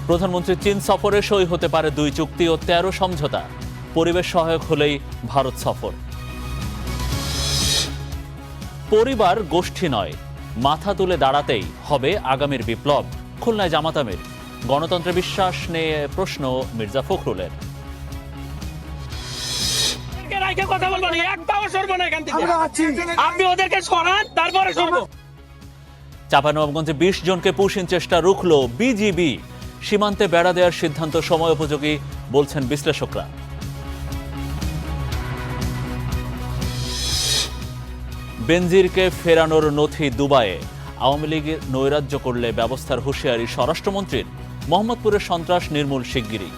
প্রধানমন্ত্রীর চীন সফরে সই হতে পারে 2 চুক্তি ও 13 সমঝোতা। পরিবেশ সহায়ক হলেই ভারত সফর। পরিবার গোষ্ঠী নয়, মাথা তুলে দাঁড়াতেই হবে আগামীর বিপ্লব। খুলনায় জামাত আমির। গণতন্ত্রে বিশ্বাস নিয়ে প্রশ্ন মির্জা ফখরুলের। চাঁপাইনবাবগঞ্জে 20 জনকে পুশিং চেষ্টা রুখল বিজিবি। সীমান্তে বেড়া দেওয়ার সিদ্ধান্ত সময় উপযোগী বলছেন বিশ্লেষকরা। বেনজিরকে ফেরানোর নথি দুবাইয়ে। আওয়ামী লীগ নৈরাজ্য করলে ব্যবস্থার হুঁশিয়ারি স্বরাষ্ট্রমন্ত্রীর। মোহাম্মদপুরের সন্ত্রাস নির্মূল শিগগিরই।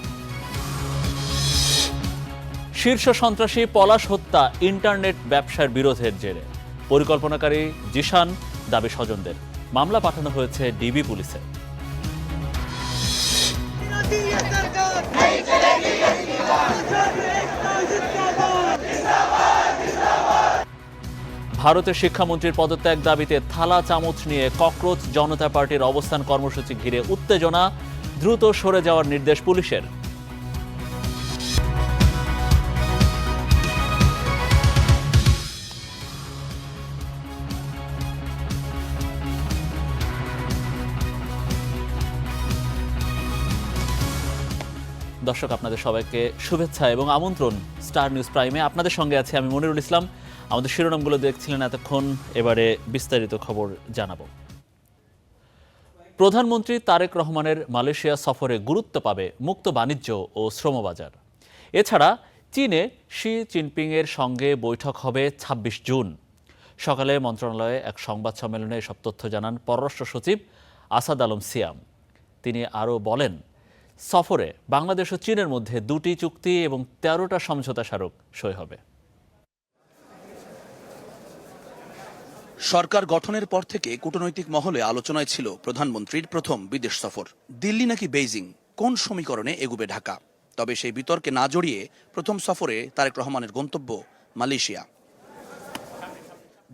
শীর্ষ সন্ত্রাসী পলাশ হত্যা ইন্টারনেট ব্যবসার বিরোধের জেরে। পরিকল্পনাকারী জিশান দাবি স্বজনদের। মামলা পাঠানো হয়েছে ডিবি পুলিশে। ভারতের শিক্ষামন্ত্রীর পদত্যাগ দাবিতে থালা চামচ নিয়ে ককরোচ জনতা পার্টির অবস্থান কর্মসূচি ঘিরে উত্তেজনা। দ্রুত সরে যাওয়ার নির্দেশ পুলিশের। দর্শক, আপনাদের সবাইকে শুভেচ্ছা এবং আমন্ত্রণ স্টার নিউজ প্রাইমে। আপনাদের সঙ্গে আছে আমি মনিরুল ইসলাম। আমাদের শিরোনামগুলো দেখছিলেন এতক্ষণ, এবারে বিস্তারিত খবর জানাবো। প্রধানমন্ত্রী তারেক রহমানের মালয়েশিয়া সফরে গুরুত্ব পাবে মুক্ত বাণিজ্য ও শ্রমবাজার। এছাড়া চীনে শি জিনপিংয়ের সঙ্গে বৈঠক হবে 26 জুন। সকালে মন্ত্রণালয়ে এক সংবাদ সম্মেলনে এসব তথ্য জানান পররাষ্ট্র সচিব আসাদ আলম সিয়াম। তিনি আরও বলেন, সফরে বাংলাদেশ ও চীনের মধ্যে 2টি চুক্তি এবং 13টা সমঝোতা স্মারক সই হবে। সরকার গঠনের পর থেকে কূটনৈতিক মহলে আলোচনায় ছিল প্রধানমন্ত্রীর প্রথম বিদেশ সফর। দিল্লি নাকি বেইজিং, কোন সমীকরণে এগুবে ঢাকা? তবে সেই বিতর্কে না জড়িয়ে প্রথম সফরে তারেক রহমানের গন্তব্য মালয়েশিয়া।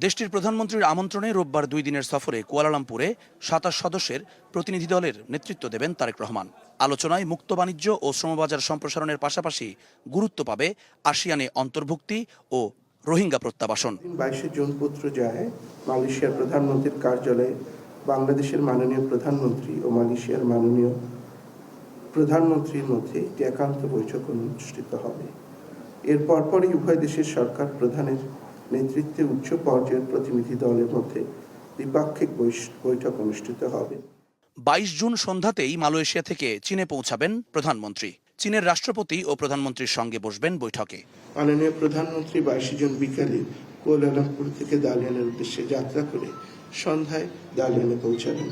দেশটির প্রধানমন্ত্রীর আমন্ত্রণে রোববার 2 দিনের সফরে কুয়ালালামপুরে 27 সদস্যের প্রতিনিধি দলের নেতৃত্ব দেবেন তারেক রহমান। আলোচনায় মুক্ত বাণিজ্য ও শ্রমবাজার সম্প্রসারণের পাশাপাশি গুরুত্ব পাবে আসিয়ানে অন্তর্ভুক্তি ও রোহিঙ্গা প্রত্যাবাসন। 22 জুন পত্র যায় মালয়েশিয়ার প্রধানমন্ত্রীর কার্যালয়ে বাংলাদেশের মাননীয় প্রধানমন্ত্রী ও মালয়েশিয়ার মাননীয় প্রধানমন্ত্রীর মধ্যে একটি একান্ত বৈঠক অনুষ্ঠিত হবে। এর পরপরই উভয় দেশের সরকার প্রধানের নেতৃত্বে উচ্চ পর্যায়ের প্রতিনিধি দলের মধ্যে দ্বিপাক্ষিক বৈঠক অনুষ্ঠিত হবে। 22 জুন সন্ধ্যাতেই মালয়েশিয়া থেকে চীনে পৌঁছাবেন প্রধানমন্ত্রী। চীনের রাষ্ট্রপতি ও প্রধানমন্ত্রীর সঙ্গে বসবেন বৈঠকে। মাননীয় প্রধানমন্ত্রী 22 জুন বিকালে কুয়ালালামপুর থেকে দালিয়ানের উদ্দেশ্যে যাত্রা করে সন্ধ্যায় দালিয়ানে পৌঁছাবেন।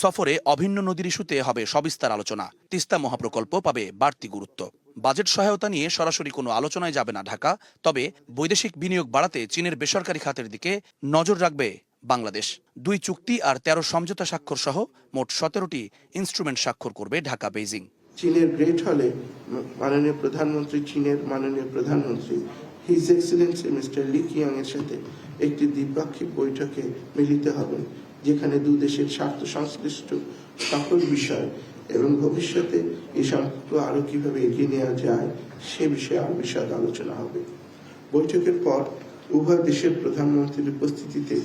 সফরে অভিন্ন নদীর ইস্যুতে হবে সবিস্তার আলোচনা। তিস্তা মহাপ্রকল্প পাবে বাড়তি গুরুত্ব। বাজেট সহায়তা নিয়ে সরাসরি কোনো আলোচনায় যাবে না ঢাকা। তবে বৈদেশিক বিনিয়োগ বাড়াতে চীনের বেসরকারি খাতের দিকে নজর রাখবে বাংলাদেশ। 2 চুক্তি আর 13 সমঝোতা স্বাক্ষর সহ মোট 17টি ইনস্ট্রুমেন্ট স্বাক্ষর করবে ঢাকা বেইজিং। চীনের গ্রেট হলে মাননীয় প্রধানমন্ত্রী চীনের মাননীয় প্রধানমন্ত্রী his excellency mister Lee Khiang এর সাথে একটি দ্বিপাক্ষিক বৈঠকে মিলিত হবেন, যেখানে 2 দেশের স্বার্থ সংশ্লিষ্ট সকল বিষয় এবং ভবিষ্যতে এই সম্পর্ক আরো কিভাবে এগিয়ে নেওয়া যায় সে বিষয়ে আরো বিশদ আলোচনা হবে। বৈঠকের পর উভয় দেশের প্রধানমন্ত্রীর উপস্থিতিতে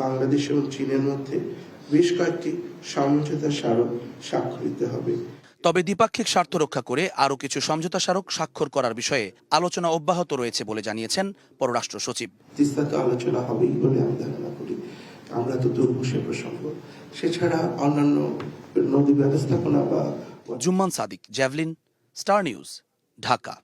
বাংলাদেশ এবং চীনের মধ্যে বেশ কয়েকটি সমঝোতা স্মারক স্বাক্ষরিত হবে। তবে দ্বিপাক্ষিক স্বার্থ রক্ষা করে আরও কিছু সমঝোতা স্মারক স্বাক্ষর করার বিষয়ে আলোচনা অব্যাহত রয়েছে বলে জানিয়েছেন পররাষ্ট্র সচিব। তিস্তাতে আলোচনা হবেই বলে আমি ধারণা করি। আমরা তো দুর্ঘোষের প্রসঙ্গ, সেছাড়া অন্যান্য নদী ব্যবস্থাপনা বা। Jumman Sadiq, javelin, star news, Dhaka.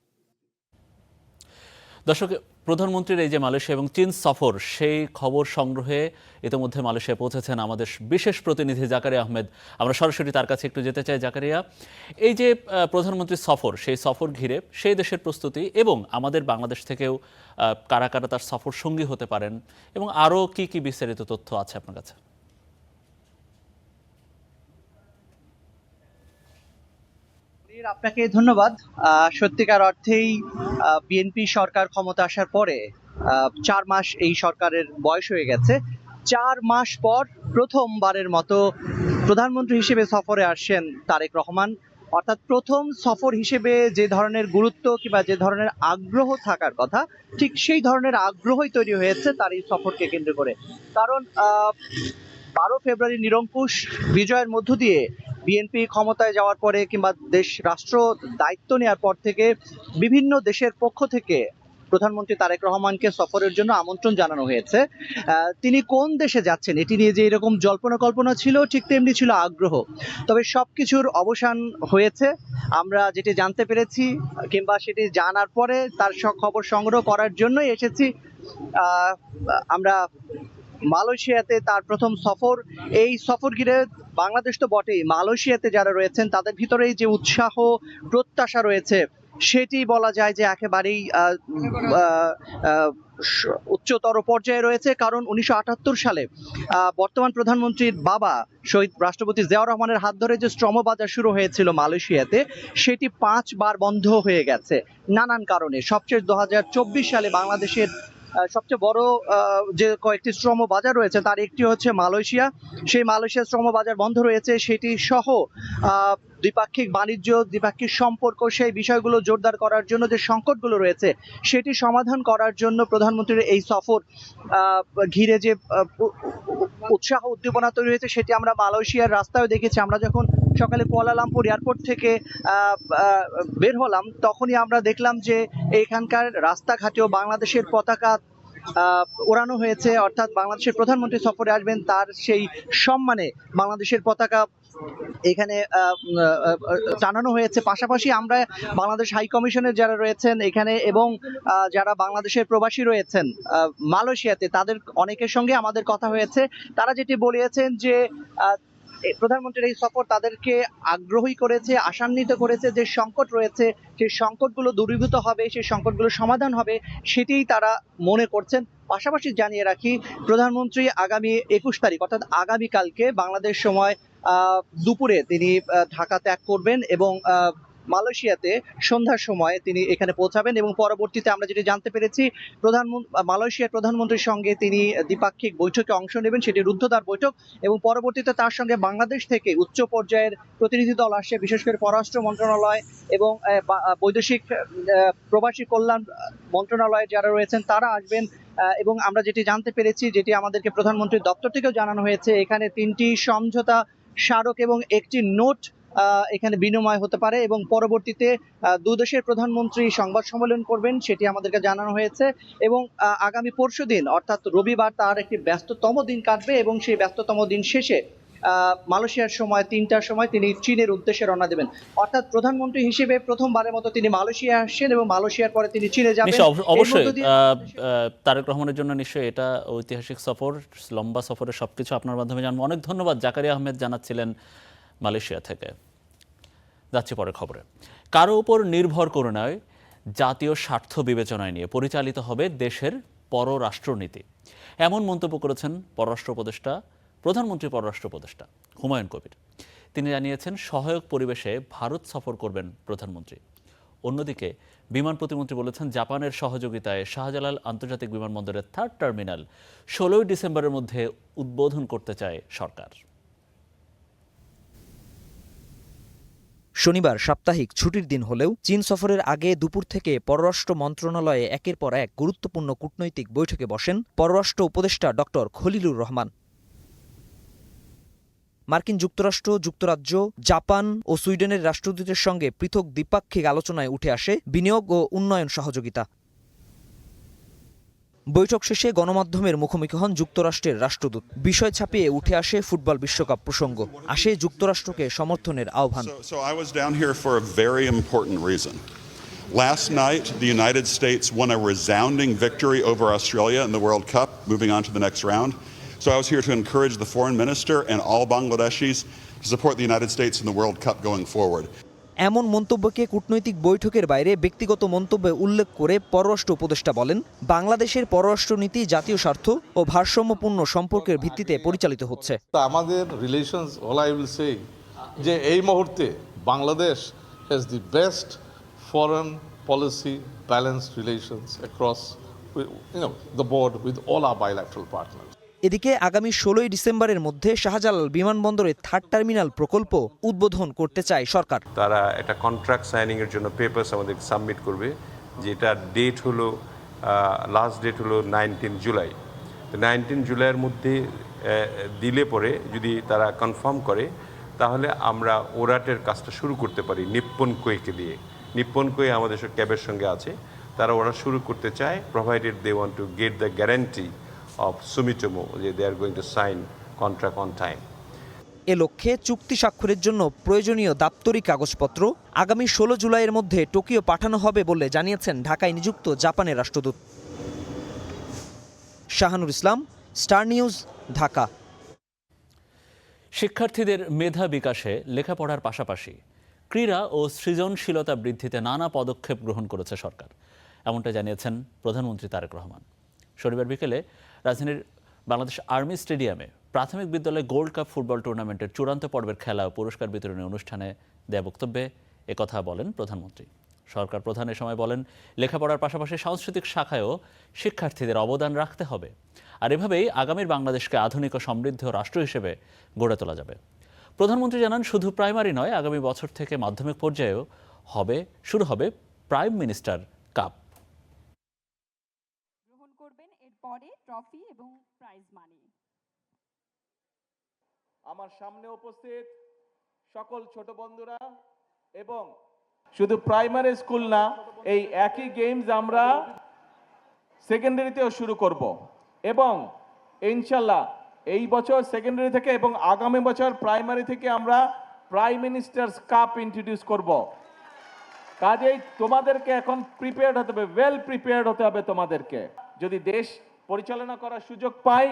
দর্শক, প্রধানমন্ত্রীর এই যে মালয়েশিয়া এবং চীন সফর, সেই খবর সংগ্রহে ইতিমধ্যে মালয়েশিয়া পৌঁছেছেন আমাদের বিশেষ প্রতিনিধি জাকারিয়া আহমেদ। আমরা সরাসরি তার কাছে একটু যেতে চাই। জাকারিয়া, এই যে প্রধানমন্ত্রীর সফর, সেই সফর ঘিরে সেই দেশের প্রস্তুতি এবং আমাদের বাংলাদেশ থেকেও কারা কারা তার সফর সঙ্গী হতে পারেন এবং আরও কি কি বিস্তারিত তথ্য আছে আপনার কাছে? আপনাকে ধন্যবাদ। সত্যিকার অর্থেই বিএনপি সরকার ক্ষমতা আসার পরে 4 মাস এই সরকারের বয়স হয়ে গেছে। 4 মাস পর প্রথমবারের মতো প্রধানমন্ত্রী হিসেবে সফরে আসছেন তারেক রহমান। অর্থাৎ প্রথম সফর হিসেবে যে ধরনের গুরুত্ব কিংবা যে ধরনের আগ্রহ থাকার কথা, ঠিক সেই ধরনের আগ্রহই তৈরি হয়েছে তার এই সফরকে কেন্দ্র করে। কারণ 12 ফেব্রুয়ারি নিরঙ্কুশ বিজয়ের মধ্য দিয়ে বিএনপি ক্ষমতায় যাওয়ার পরে কিংবা রাষ্ট্র দায়িত্ব নেওয়ার পর থেকে বিভিন্ন দেশের পক্ষ থেকে প্রধানমন্ত্রী তারেক রহমানকে সফরের জন্য আমন্ত্রণ জানানো হয়েছে। তিনি কোন দেশে যাচ্ছেন এটি নিয়ে যে এরকম জল্পনা কল্পনা ছিল, ঠিক তেমনি ছিল আগ্রহ। তবে সবকিছুর অবসান হয়েছে। আমরা যেটি জানতে পেরেছি কিংবা সেটি জানার পরে তার খবর সংগ্রহ করার জন্যই এসেছি। আমরা মালয়েশিয়াতে তার প্রথম সফর, এই সফর ঘিরে বাংলাদেশ তো বটেই, মালয়েশিয়াতে যারা রয়েছেন তাদের ভিতরেই যে উৎসাহ প্রত্যাশা রয়েছে সেটি বলা যায় যে একেবারেই উচ্চতর পর্যায়ে রয়েছে। কারণ 1978 সালে বর্তমান প্রধানমন্ত্রীর বাবা শহীদ রাষ্ট্রপতি জিয়াউর রহমানের হাত ধরে যে শ্রম বাজার শুরু হয়েছিল মালয়েশিয়াতে, সেটি 5 বার বন্ধ হয়ে গেছে নানান কারণে। সবচেয়ে 2024 সালে বাংলাদেশের সবচেয়ে বড় যে কয়েকটি শ্রম বাজার রয়েছে তার একটি হচ্ছে মালয়েশিয়া। সেই মালয়েশিয়ার শ্রম বাজার বন্ধ রয়েছে, সেটি সহ দ্বিপাক্ষিক বাণিজ্য, দ্বিপাক্ষিক সম্পর্ক, সেই বিষয়গুলো জোরদার করার জন্য যে সংকটগুলো রয়েছে সেটি সমাধান করার জন্য প্রধানমন্ত্রীর এই সফর ঘিরে যে উৎসাহ উদ্দীপনা তৈরি হয়েছে সেটি আমরা মালয়েশিয়ার রাস্তায় দেখেছি। আমরা যখন সকালে কুয়ালালামপুর এয়ারপোর্ট থেকে বের হলাম তখনই আমরা দেখলাম যে এখানকার রাস্তাঘাটেও বাংলাদেশের পতাকা ওড়ানো হয়েছে। অর্থাৎ বাংলাদেশের প্রধানমন্ত্রী সফরে আসবেন তার সেই সম্মানে বাংলাদেশের পতাকা এখানে টানানো হয়েছে। পাশাপাশি আমরা বাংলাদেশ হাই কমিশনের যারা রয়েছেন এখানে এবং যারা বাংলাদেশের প্রবাসী রয়েছেন মালয়েশিয়াতে, তাদের অনেকের সঙ্গে আমাদের কথা হয়েছে। তারা যেটি বলেছেন যে প্রধানমন্ত্রীর এই সফর তাদেরকে আগ্রহী করেছে, আশান্বিত করেছে। যে সংকট রয়েছে সেই সংকটগুলো দূরীভূত হবে, সেই সংকটগুলো সমাধান হবে, সেটিই তারা মনে করছেন। পাশাপাশি জানিয়ে রাখি, প্রধানমন্ত্রী আগামী 21 তারিখ অর্থাৎ আগামীকালকে বাংলাদেশ সময় দুপুরে তিনি ঢাকা ত্যাগ করবেন এবং মালয়েশিয়াতে সন্ধ্যার সময় তিনি এখানে পৌঁছাবেন এবং পরবর্তীতে আমরা যেটি জানতে পেরেছি মালয়েশিয়ার প্রধানমন্ত্রীর সঙ্গে তিনি দ্বিপাক্ষিক বৈঠকে অংশ নেবেন, সেটি রুদ্ধদ্বার বৈঠক। এবং পরবর্তীতে তার সঙ্গে বাংলাদেশ থেকে উচ্চ পর্যায়ের প্রতিনিধি দল আসছে, বিশেষ করে পররাষ্ট্র মন্ত্রণালয় এবং বৈদেশিক প্রবাসী কল্যাণ মন্ত্রণালয়ে যারা রয়েছেন তারা আসবেন। এবং আমরা যেটি জানতে পেরেছি, যেটি আমাদেরকে প্রধানমন্ত্রীর দপ্তর থেকেও জানানো হয়েছে, এখানে 3টি সমঝোতা স্মারক এবং একটি নোট এখানে বিনিময় হতে পারে এবং পরবর্তীতে দুই দেশের প্রধানমন্ত্রী সংবাদ সম্মেলন করবেন, সেটি আমাদেরকে জানানো হয়েছে। এবং আগামী পরশুদিন অর্থাৎ রবিবার তার একটি ব্যস্ততম দিন কাটবে এবং সেই ব্যস্ততম দিন শেষে মালয়েশিয়ার সময় 3টার সময় তিনি চীনের উদ্দেশ্যে রওনা দেবেন। অর্থাৎ প্রধানমন্ত্রী হিসেবে প্রথমবারের মতো তিনি মালয়েশিয়া আসছেন এবং মালয়েশিয়ার পরে তিনি চীনে যাবেন। অবশ্যই তারেক রহমানের জন্য নিশ্চয়ই এটা ঐতিহাসিক সফর, লম্বা সফরের সবকিছু আপনার মাধ্যমে জানবো। অনেক ধন্যবাদ। জাকারিয়া আহমেদ জানাচ্ছিলেন মালয়েশিয়া থেকে। যাচ্ছি পরের খবরে। কারো উপর নির্ভর করে নয়, জাতীয় স্বার্থ বিবেচনায় নিয়ে পরিচালিত হবে দেশের পররাষ্ট্রনীতি, এমন মন্তব্য করেছেন প্রধানমন্ত্রী পররাষ্ট্র উপদেষ্টা হুমায়ুন কবির। তিনি জানিয়েছেন সহায়ক পরিবেশে ভারত সফর করবেন প্রধানমন্ত্রী। অন্যদিকে বিমান প্রতিমন্ত্রী বলেছেন জাপানের সহযোগিতায় শাহজালাল আন্তর্জাতিক বিমানবন্দরের 3rd টার্মিনাল 16 ডিসেম্বরের মধ্যে উদ্বোধন করতে চায় সরকার। শনিবার সাপ্তাহিক ছুটির দিন হলেও চীন সফরের আগে দুপুর থেকে পররাষ্ট্র মন্ত্রণালয়ে একের পর এক গুরুত্বপূর্ণ কূটনৈতিক বৈঠকে বসেন পররাষ্ট্র উপদেষ্টা ডক্টর খলিলুর রহমান। মার্কিন যুক্তরাষ্ট্র, যুক্তরাজ্য, জাপান ও সুইডেনের রাষ্ট্রদূতের সঙ্গে পৃথক দ্বিপাক্ষিক আলোচনায় উঠে আসে বিনিয়োগ ও উন্নয়ন সহযোগিতা। বৈঠক শেষে গণমাধ্যমের মুখোমুখি হন যুক্তরাষ্ট্রের রাষ্ট্রদূত। বিষয় ছাপিয়ে উঠে আসে ফুটবল বিশ্বকাপ প্রসঙ্গ, আসে যুক্তরাষ্ট্রকে সমর্থনের আহ্বান। Last night, the United States won a resounding victory over Australia in the World Cup, moving on to the next round. So I was here to encourage the foreign minister and all Bangladeshis to support the United States in the World Cup going forward. এমন মন্তব্যকে কূটনৈতিক বৈঠকের বাইরে ব্যক্তিগত মন্তব্যে উল্লেখ করে পররাষ্ট্র উপদেষ্টা বলেন, বাংলাদেশের পররাষ্ট্রনীতি জাতীয় স্বার্থ ও ভারসাম্যপূর্ণ সম্পর্কের ভিত্তিতে পরিচালিত হচ্ছে। আমাদের relations all I will say যে এই মুহূর্তে Bangladesh has the best foreign policy balanced relations across the board with all our bilateral partners. এদিকে আগামী 16ই ডিসেম্বরের মধ্যে শাহজালাল বিমানবন্দরে থার্ড টার্মিনাল প্রকল্প উদ্বোধন করতে চায় সরকার। তারা একটা কন্ট্রাক্ট সাইনিং এর জন্য পেপারস আমাদের সাবমিট করবে, যেটা ডেট হলো লাস্ট ডেট হলো 19 জুলাই। তো 19 জুলাইয়ের মধ্যে দিলে পরে যদি তারা কনফার্ম করে, তাহলে আমরা ওরাটের কাজটা শুরু করতে পারি নিপ্পন কোয়েকে দিয়ে। নিপ্পন কোয়ে আমাদের ক্যাবের সঙ্গে আছে, তারা ওরা শুরু করতে চায়, provided they want to get the guarantee of Sumitomo যে they are going to sign contract on time. এ লক্ষ্যে চুক্তি স্বাক্ষরের জন্য প্রয়োজনীয় দাপ্তরিক কাগজপত্র আগামী 16 জুলাইয়ের মধ্যে টোকিও পাঠানো হবে বলে জানিয়েছেন ঢাকায় নিযুক্ত জাপানের রাষ্ট্রদূত। শাহানুর ইসলাম, স্টার নিউজ, ঢাকা। শিক্ষার্থীদের মেধা বিকাশে লেখাপড়ার পাশাপাশি ক্রীড়া ও সৃজনশীলতা বৃদ্ধিতে নানা পদক্ষেপ গ্রহণ করেছে সরকার, এমনটা জানিয়েছেন প্রধানমন্ত্রী তারেক রহমান। শনিবার বিকেলে রাজধানীর বাংলাদেশ আর্মি স্টেডিয়ামে প্রাথমিক বিদ্যালয় গোল্ড কাপ ফুটবল টুর্নামেন্টের চূড়ান্ত পর্বের খেলা ও পুরস্কার বিতরণী অনুষ্ঠানে দেয়া বক্তব্যে একথা বলেন প্রধানমন্ত্রী। সরকার প্রধান এ সময় বলেন, লেখাপড়ার পাশাপাশি সাংস্কৃতিক শাখায়ও শিক্ষার্থীদের অবদান রাখতে হবে, আর এভাবেই আগামীর বাংলাদেশকে আধুনিক ও সমৃদ্ধ রাষ্ট্র হিসেবে গড়ে তোলা যাবে। প্রধানমন্ত্রী জানান, শুধু প্রাইমারি নয়, আগামী বছর থেকে মাধ্যমিক পর্যায়েও শুরু হবে প্রাইম মিনিস্টার কাপ। গ্রহণ করবেন এরপরে ট্রফি এবং প্রাইজ মানি। আমার সামনে উপস্থিত সকল ছোট বন্ধুরা, এবং শুধু প্রাইমারি স্কুল না, এই একই গেমস আমরা সেকেন্ডারিতেও শুরু করব, এবং ইনশাল্লাহ এই বছর সেকেন্ডারি থেকে এবং আগামী বছর প্রাইমারি থেকে আমরা প্রাইম মিনিস্টার্স কাপ ইন্ট্রোডিউস করব। কাজেই তোমাদেরকে এখন প্রিপেয়ার্ড হতে হবে, ওয়েল প্রিপেয়ার্ড হতে হবে তোমাদেরকে। যদি দেশ পরিচালনা করার সুযোগ পাই,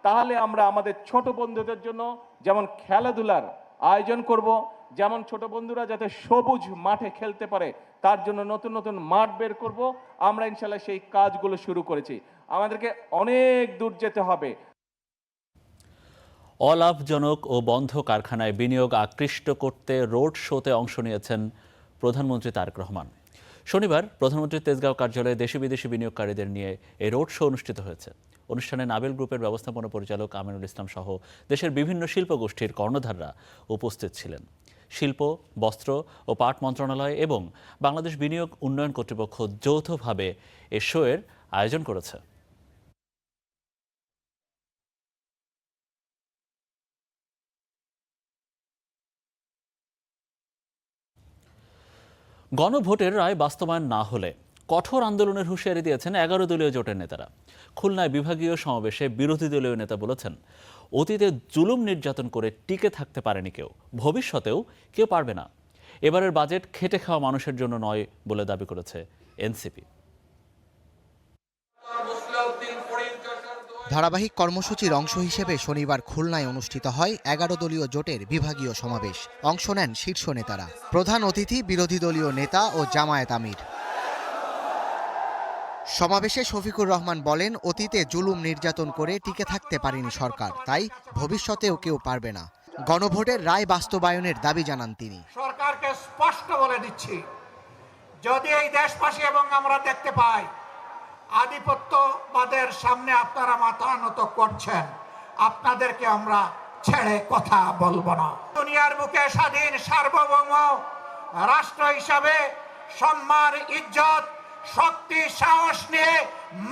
তাহলে আমরা আমাদের ছোট বন্ধুদের জন্য যেমন খেলাধুলার আয়োজন করব, যেমন ছোট বন্ধুরা যাতে সবুজ মাঠে খেলতে পারে তার জন্য নতুন নতুন মাঠ বের করব। আমরা ইনশাল্লাহ সেই কাজগুলো শুরু করেছি। আমাদেরকে অনেক দূর যেতে হবে। অলাভজনক ও বন্ধ কারখানায় বিনিয়োগ আকৃষ্ট করতে রোড শোতে অংশ নিয়েছেন প্রধানমন্ত্রী তারেক রহমান। শনিবার প্রধানমন্ত্রীর তেজগাঁও কার্যালয়ে দেশি বিদেশি বিনিয়োগকারীদের নিয়ে এই রোড শো অনুষ্ঠিত হয়েছে। অনুষ্ঠানে নাবেল গ্রুপের ব্যবস্থাপনা পরিচালক আমিনুল ইসলাম সহ দেশের বিভিন্ন শিল্পগোষ্ঠীর কর্ণধাররা উপস্থিত ছিলেন। শিল্প, বস্ত্র ও পাট মন্ত্রণালয় এবং বাংলাদেশ বিনিয়োগ উন্নয়ন কর্তৃপক্ষ যৌথভাবে এ শো এর আয়োজন করেছে। গণভোটের রায় বাস্তবায়ন না হলে কঠোর আন্দোলনের হুঁশিয়ারি দিয়েছেন 11 দলীয় জোটের নেতারা। খুলনায় বিভাগীয় সমাবেশে বিরোধী দলীয় নেতা বলেছেন, অতীতে জুলুম নির্যাতন করে টিকে থাকতে পারেনি কেউ, ভবিষ্যতেও কেউ পারবে না। এবারের বাজেট খেটে খাওয়া মানুষের জন্য নয় বলে দাবি করেছে এনসিপি। ধারাবাহিক কর্মসূচির অংশ হিসেবে শনিবার খুলনায় অনুষ্ঠিত হয় 11 দলীয় জোটের বিভাগীয় সমাবেশ। অংশ নেন শীর্ষ নেতারা। প্রধান অতিথি বিরোধী দলীয় নেতা ও জামায়াত আমির। সমাবেশে শফিকুর রহমান বলেন, অতীতে জুলুম নির্যাতন করে টিকে থাকতে পারেনি সরকার, তাই ভবিষ্যতেও কেউ পারবে না। গণভোটের রায় বাস্তবায়নের দাবি জানান তিনি। সরকারকে স্পষ্ট বলে দিচ্ছি, যদি এই দেশবাসী এবং আমরা দেখতে পাই আধিপত্যবাদের সামনে আপনারা মাথা নত করছেন, আপনাদেরকে আমরা ছেড়ে কথা বলবো না। দুনিয়ার বুকে স্বাধীন সার্বভৌম রাষ্ট্র হিসাবে সম্মান, ইজ্জত, শক্তি, সাহস নিয়ে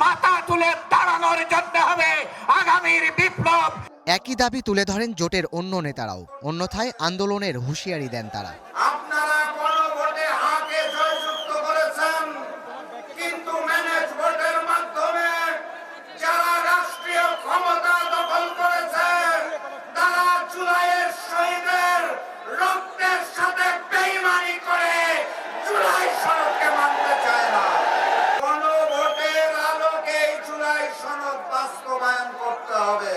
মাথা তুলে দাঁড়ানোর জন্য হবে আগামীর বিপ্লব। একই দাবি তুলে ধরেন জোটের অন্য নেতারাও। অন্যথায় আন্দোলনের হুঁশিয়ারি দেন তারা। আপনারা গণভোটে হাকে জয়যুক্ত করেছেন, কিন্তু ম্যানেজ ভোটের মাধ্যমে যারা রাষ্ট্রীয় ক্ষমতা দখল করেছে তারা জুলাইয়ের শহীদের রক্তের সাথে বেইমানি করে জুলাই সনদকে মানতে চায় না। গণভোটের আলোকে জুলাই সনদ বাস্তবায়ন করতে হবে।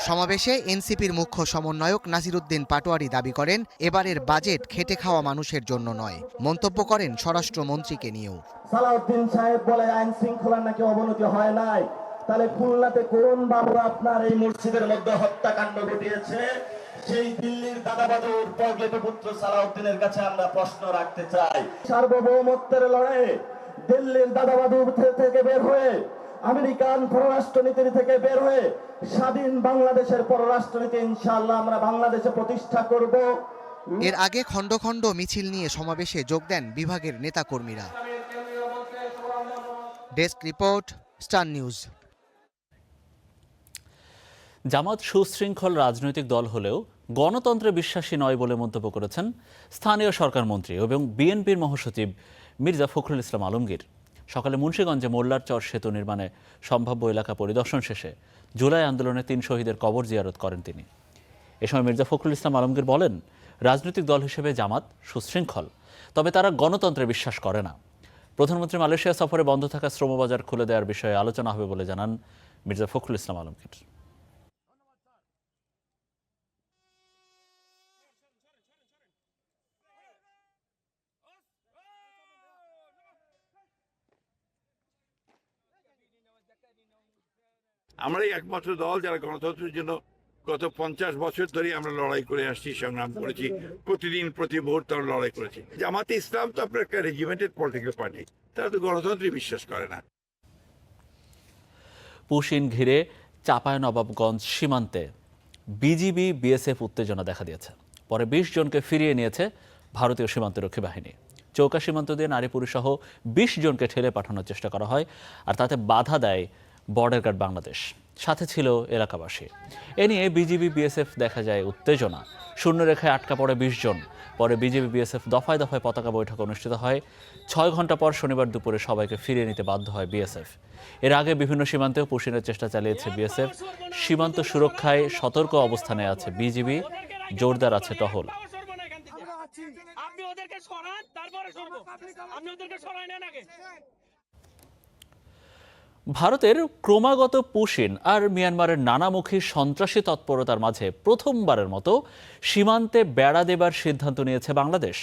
সমাবেশে এনসিপির মুখ্য সমন্বয়ক নাসিরউদ্দিন পাটোয়ারি দাবি করেন, এবারের বাজেট খেটে খাওয়া মানুষের জন্য নয়। মন্তব্য করেন স্বরাষ্ট্রমন্ত্রীকে নিয়েও। সালাউদ্দিন সাহেব বলে আইন শৃঙ্খলার নাকি অবনতি হয় নাই, তাহলে খুলনাতে কোন বাবু আপনার এই মসজিদের মধ্যে হত্যাকাণ্ড ঘটিয়েছে? সেই দিল্লির দাদাবাদুর পুত্র সালাউদ্দিনের কাছে আমরা প্রশ্ন রাখতে চাই। সার্বভৌমত্বের লড়াইয়ে দিল্লির দাদাবাদুর থেকে বের হয়ে আমেরিকান পররাষ্ট্রনীতি থেকে বের হয়ে স্বাধীন বাংলাদেশের পররাষ্ট্রনীতি ইনশাআল্লাহ আমরা বাংলাদেশে প্রতিষ্ঠা করব। এর আগে খণ্ড খণ্ড মিছিল নিয়ে সমাবেশে যোগ দেন বিভাগের নেতাকর্মীরা। Desk report, star news. Jamaat সুশৃঙ্খল রাজনৈতিক দল হলেও গণতন্ত্রে বিশ্বাসী নয় বলে মন্তব্য করেছেন স্থানীয় সরকার মন্ত্রী এবং বিএনপির মহাসচিব মির্জা ফখরুল ইসলাম আলমগীর। সকালে মুন্সিগঞ্জে মোল্লার চর সেতু নির্মাণে সম্ভাব্য এলাকা পরিদর্শন শেষে জুলাই আন্দোলনে 3 শহীদের কবর জিয়ারত করেন তিনি। এ সময় মির্জা ফখরুল ইসলাম আলমগীর বলেন, রাজনৈতিক দল হিসেবে জামাত সুশৃঙ্খল, তবে তারা গণতন্ত্রে বিশ্বাস করে না। প্রধানমন্ত্রী মালয়েশিয়া সফরে বন্ধ থাকা শ্রমবাজার খুলে দেওয়ার বিষয়ে আলোচনা হবে বলে জানান মির্জা ফখরুল ইসলাম আলমগীর। আমরাই একমাত্র দল যারা গণতন্ত্রের জন্য গত 50 বছর ধরে আমরা লড়াই করে আসছি, সংগ্রাম করেছি, প্রতিদিন প্রতি মুহূর্তে আমরা লড়াই করেছি। জামাতে ইসলাম তো আপনার একটা রেজিমেন্টেড পলিটিক্যাল পার্টি, তারা তো গণতন্ত্রে বিশ্বাস করে না। পুশিন ঘিরে চাঁপাইনবাবগঞ্জ সীমান্তে বিজিবি বিএসএফ উত্তেজনা দেখা দিয়েছে। পরে 20 জনকে ফিরিয়ে নিয়েছে ভারতীয় সীমান্তরক্ষী বাহিনী। চৌকা সীমান্ত দিয়ে নারী পুরুষ সহ 20 জনকে ঠেলে পাঠানোর চেষ্টা করা হয়, আর তাতে বাধা দেয় বর্ডার গার্ড বাংলাদেশ, সাথে ছিল এলাকাবাসী। এ নিয়ে বিজিবি বিএসএফ দেখা যায় উত্তেজনা, শূন্যরেখায় আটকা পড়ে 20 জন। পরে বিজিবি বিএসএফ দফায় দফায় পতাকা বৈঠক অনুষ্ঠিত হয়। 6 ঘন্টা পর শনিবার দুপুরে সবাইকে ফিরিয়ে নিতে বাধ্য হয় বিএসএফ। এর আগে বিভিন্ন সীমান্তেও পুশিনের চেষ্টা চালিয়েছে বিএসএফ। সীমান্ত সুরক্ষায় সতর্ক অবস্থানে আছে বিজিবি, জোরদার আছে টহল। ভারতের ক্রমাগত পুশিন আর মিয়ানমারের নানামুখী সন্ত্রাসী তৎপরতার মাঝে প্রথমবারের মতো সীমান্তে বেড়া দেবার সিদ্ধান্ত নিয়েছে বাংলাদেশ।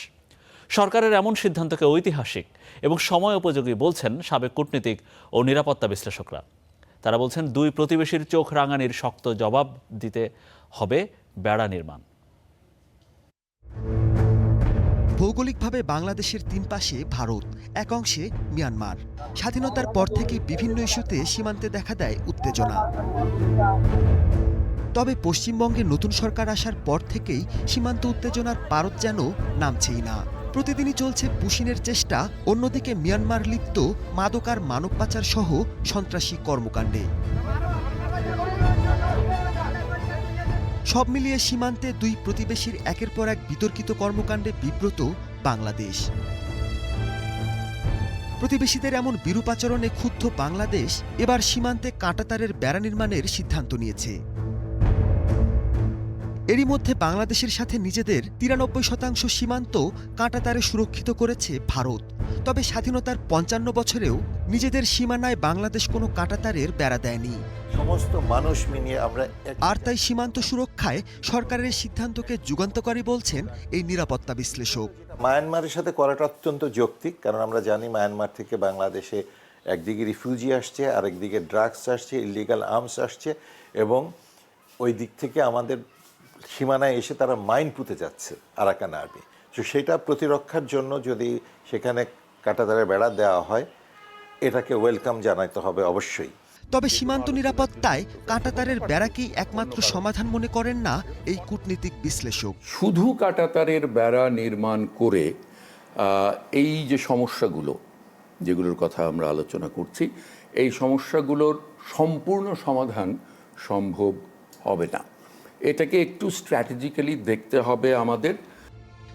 সরকারের এমন সিদ্ধান্তকে ঐতিহাসিক এবং সময় উপযোগী বলছেন সাবেক কূটনীতিক ও নিরাপত্তা বিশ্লেষকরা। তারা বলছেন, 2 প্রতিবেশীর চোখ রাঙানির শক্ত জবাব দিতে হবে বেড়া নির্মাণ। ভৌগোলিকভাবে বাংলাদেশের 3 পাশে ভারত, এক অংশে মিয়ানমার। স্বাধীনতার পর থেকে বিভিন্ন ইস্যুতে সীমান্তে দেখা দেয় উত্তেজনা। তবে পশ্চিমবঙ্গে নতুন সরকার আসার পর থেকেই সীমান্ত উত্তেজনার পারদ যেন নামছেই না। প্রতিদিনই চলছে পুশিনের চেষ্টা, অন্যদিকে মিয়ানমার লিপ্ত মাদক আর মানব পাচার সহ সন্ত্রাসী কর্মকাণ্ডে। সব মিলিয়ে সীমান্তে 2 প্রতিবেশীর একের পর এক বিতর্কিত কর্মকাণ্ডে বিব্রত বাংলাদেশ। প্রতিবেশীদের এমন বিরূপ আচরণে ক্ষুব্ধ বাংলাদেশ এবার সীমান্তে কাঁটাতারের বেড়া নির্মাণের সিদ্ধান্ত নিয়েছে। এরই মধ্যে বাংলাদেশের সাথে নিজেদের 93% সীমান্ত কাঁটাতারে সুরক্ষিত করেছে ভারত। তবে স্বাধীনতার 55 বছরেও নিজেদের সীমানায় বাংলাদেশ কোনো কাঁটাতারের বেড়া দেয়নি। সমস্ত মানুষ মিলিয়ে আমরা আর তাই সীমান্ত সুরক্ষায় সরকারের সিদ্ধান্তকে যুগান্তকারী বলছেন এই নিরাপত্তা বিশ্লেষক। মায়ানমারের সাথে করাটা অত্যন্ত যৌক্তিক, কারণ আমরা জানি মায়ানমার থেকে বাংলাদেশে একদিকে রিফিউজি আসছে, আরেকদিকে ড্রাগস আসছে, ইলিগাল আর্মস আসছে, এবং ওই দিক থেকে আমাদের সীমানায় এসে তারা মাইন পুঁতে যাচ্ছে আরাকান আর্মি। তো সেটা প্রতিরক্ষার জন্য যদি সেখানে কাঁটাতারের বেড়া দেওয়া হয়, এটাকে ওয়েলকাম জানাতে হবে অবশ্যই। তবে সীমান্ত নিরাপত্তায় কাঁটাতারের বেড়াকেই একমাত্র সমাধান মনে করেন না এই কূটনীতিক বিশ্লেষক। শুধু কাঁটাতারের বেড়া নির্মাণ করে এই যে সমস্যাগুলো যেগুলোর কথা আমরা আলোচনা করছি, এই সমস্যাগুলোর সম্পূর্ণ সমাধান সম্ভব হবে না। এটাকে একটু স্ট্র্যাটেজিক্যালি দেখতে হবে আমাদের।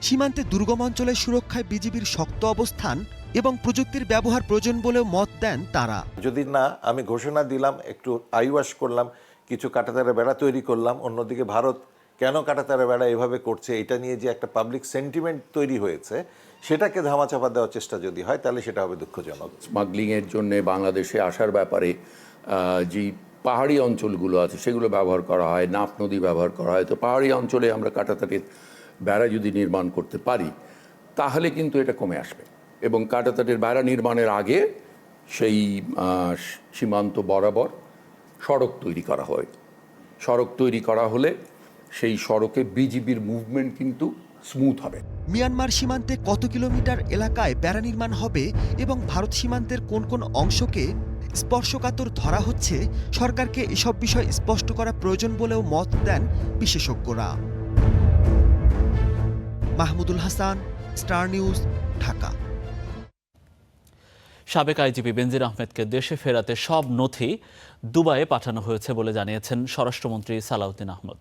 সীমান্তে দুর্গম অঞ্চলের সুরক্ষায় বিজিবির শক্ত অবস্থান এবং প্রযুক্তির ব্যবহার প্রয়োজন বলেও মত দেন তারা। যদি না আমি ঘোষণা দিলাম, একটু আইওয়াশ করলাম, কিছু কাঁটাতারের বেড়া তৈরি করলাম, অন্যদিকে ভারত কেন কাঁটাতারের বেড়া এভাবে করছে এটা নিয়ে যে একটা পাবলিক সেন্টিমেন্ট তৈরি হয়েছে, সেটাকে ধামাচাপা দেওয়ার চেষ্টা যদি হয়, তাহলে সেটা হবে দুঃখজনক। স্মাগলিংয়ের জন্য বাংলাদেশে আসার ব্যাপারে যে পাহাড়ি অঞ্চলগুলো আছে সেগুলো ব্যবহার করা হয়, নাফ নদী ব্যবহার করা হয়। তো পাহাড়ি অঞ্চলে আমরা কাঁটাতারের বেড়া যদি নির্মাণ করতে পারি, তাহলে কিন্তু এটা কমে আসবে। এবং কাঁটাতারের বেড়া নির্মাণের আগে সেই সীমান্ত বরাবর সড়ক তৈরি করা হয়। সড়ক তৈরি করা হলে সেই সড়কে বিজিবির মুভমেন্ট কিন্তু স্মুথ হবে। মিয়ানমার সীমান্তে কত কিলোমিটার এলাকায় বেড়া নির্মাণ হবে এবং ভারত সীমান্তের কোন কোন অংশকে স্পর্শকাতর ধরা হচ্ছে, সরকারকে এসব বিষয় স্পষ্ট করা প্রয়োজন বলেও মত দেন বিশেষজ্ঞরা। Mahmudul Hasan, star news, Dhaka. সাবেক আইজিপি বেনজির আহমেদকে দেশে ফেরাতে সব নথি দুবাইয়ে পাঠানো হয়েছে বলে জানিয়েছেন স্বরাষ্ট্রমন্ত্রী সালাউদ্দিন আহমদ।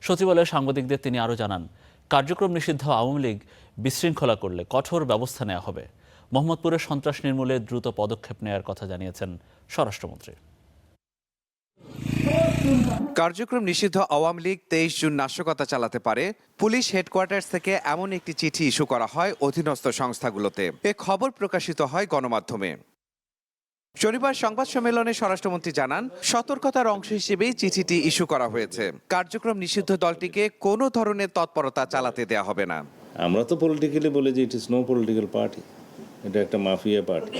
সচিবালয়ে সাংবাদিকদের তিনি আরও জানান, কার্যক্রম নিষিদ্ধ আওয়ামী লীগ বিশৃঙ্খলা করলে কঠোর ব্যবস্থা নেওয়া হবে। মোহাম্মদপুরে সন্ত্রাস নির্মূলে দ্রুত পদক্ষেপ নেওয়ার কথা জানিয়েছেন স্বরাষ্ট্রমন্ত্রী। কার্যক্রম নিষিদ্ধ আওয়ামী লীগ 23 জুন নাশকতা চালাতে পারে, পুলিশ হেডকোয়ার্টার্স থেকে এমন একটি চিঠি ইস্যু করা হয় অধীনস্থ সংস্থাগুলোতে। এ খবর প্রকাশিত হয় গণমাধ্যমে। শনিবার সংবাদ সম্মেলনে স্বরাষ্ট্রমন্ত্রী জানান, সতর্কতার অংশ হিসেবেই চিঠিটি ইস্যু করা হয়েছে। কার্যক্রম নিষিদ্ধ দলটিকে কোনো ধরনের তৎপরতা চালাতে দেয়া হবে না। আমরা তো পলিটিক্যালি বলে যে it is no political party, এটা একটা মাফিয়া পার্টি।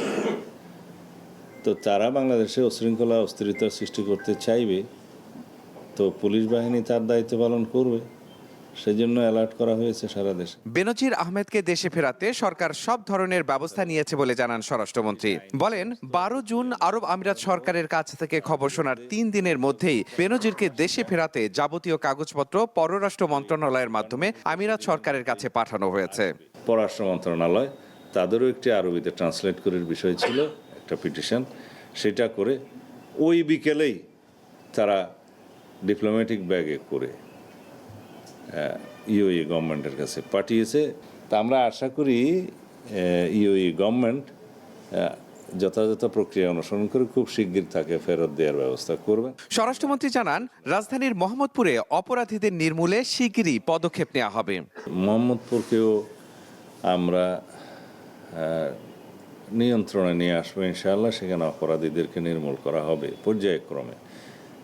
তো তারা বাংলাদেশে উশৃঙ্খলা অস্থিরতা সৃষ্টি করতে চাইবে, তো পুলিশ বাহিনী তার দায়িত্ব পালন করবে, সেজন্য অ্যালার্ট করা হয়েছে সারা দেশে। বেনজির আহমেদকে দেশে ফেরাতে সরকার সব ধরনের ব্যবস্থা নিয়েছে বলে জানান স্বরাষ্ট্রমন্ত্রী। বলেন, 12 জুন আরব আমিরাত সরকারের কাছ থেকে খবর শোনার 3 দিনের মধ্যেই বেনজিরকে দেশে ফেরাতে যাবতীয় কাগজপত্র পররাষ্ট্র মন্ত্রণালয়ের মাধ্যমে আমিরাত সরকারের কাছে পাঠানো হয়েছে। পররাষ্ট্র মন্ত্রণালয় তাদেরও একটি আরবিতে ট্রান্সলেট করার বিষয় ছিল, একটা পিটিশন, সেটা করে ওই বিকেলেই তারা ডিপ্লোম্যাটিক ব্যাগে করে ইউএই গভর্নমেন্টের কাছে পাঠিয়েছে। তা আমরা আশা করি ইউএই গভর্নমেন্ট যথাযথ প্রক্রিয়া অনুসরণ করে খুব শিগগির তাকে ফেরত দেওয়ার ব্যবস্থা করবে। স্বরাষ্ট্রমন্ত্রী জানান, রাজধানীর মোহাম্মদপুরে অপরাধীদের নির্মূলে শিগগিরই পদক্ষেপ নেওয়া হবে। মোহাম্মদপুরকেও আমরা নিয়ন্ত্রণে নিয়ে আসবো ইনশাআল্লাহ, সেখানে অপরাধীদেরকে নির্মূল করা হবে পর্যায়ক্রমে।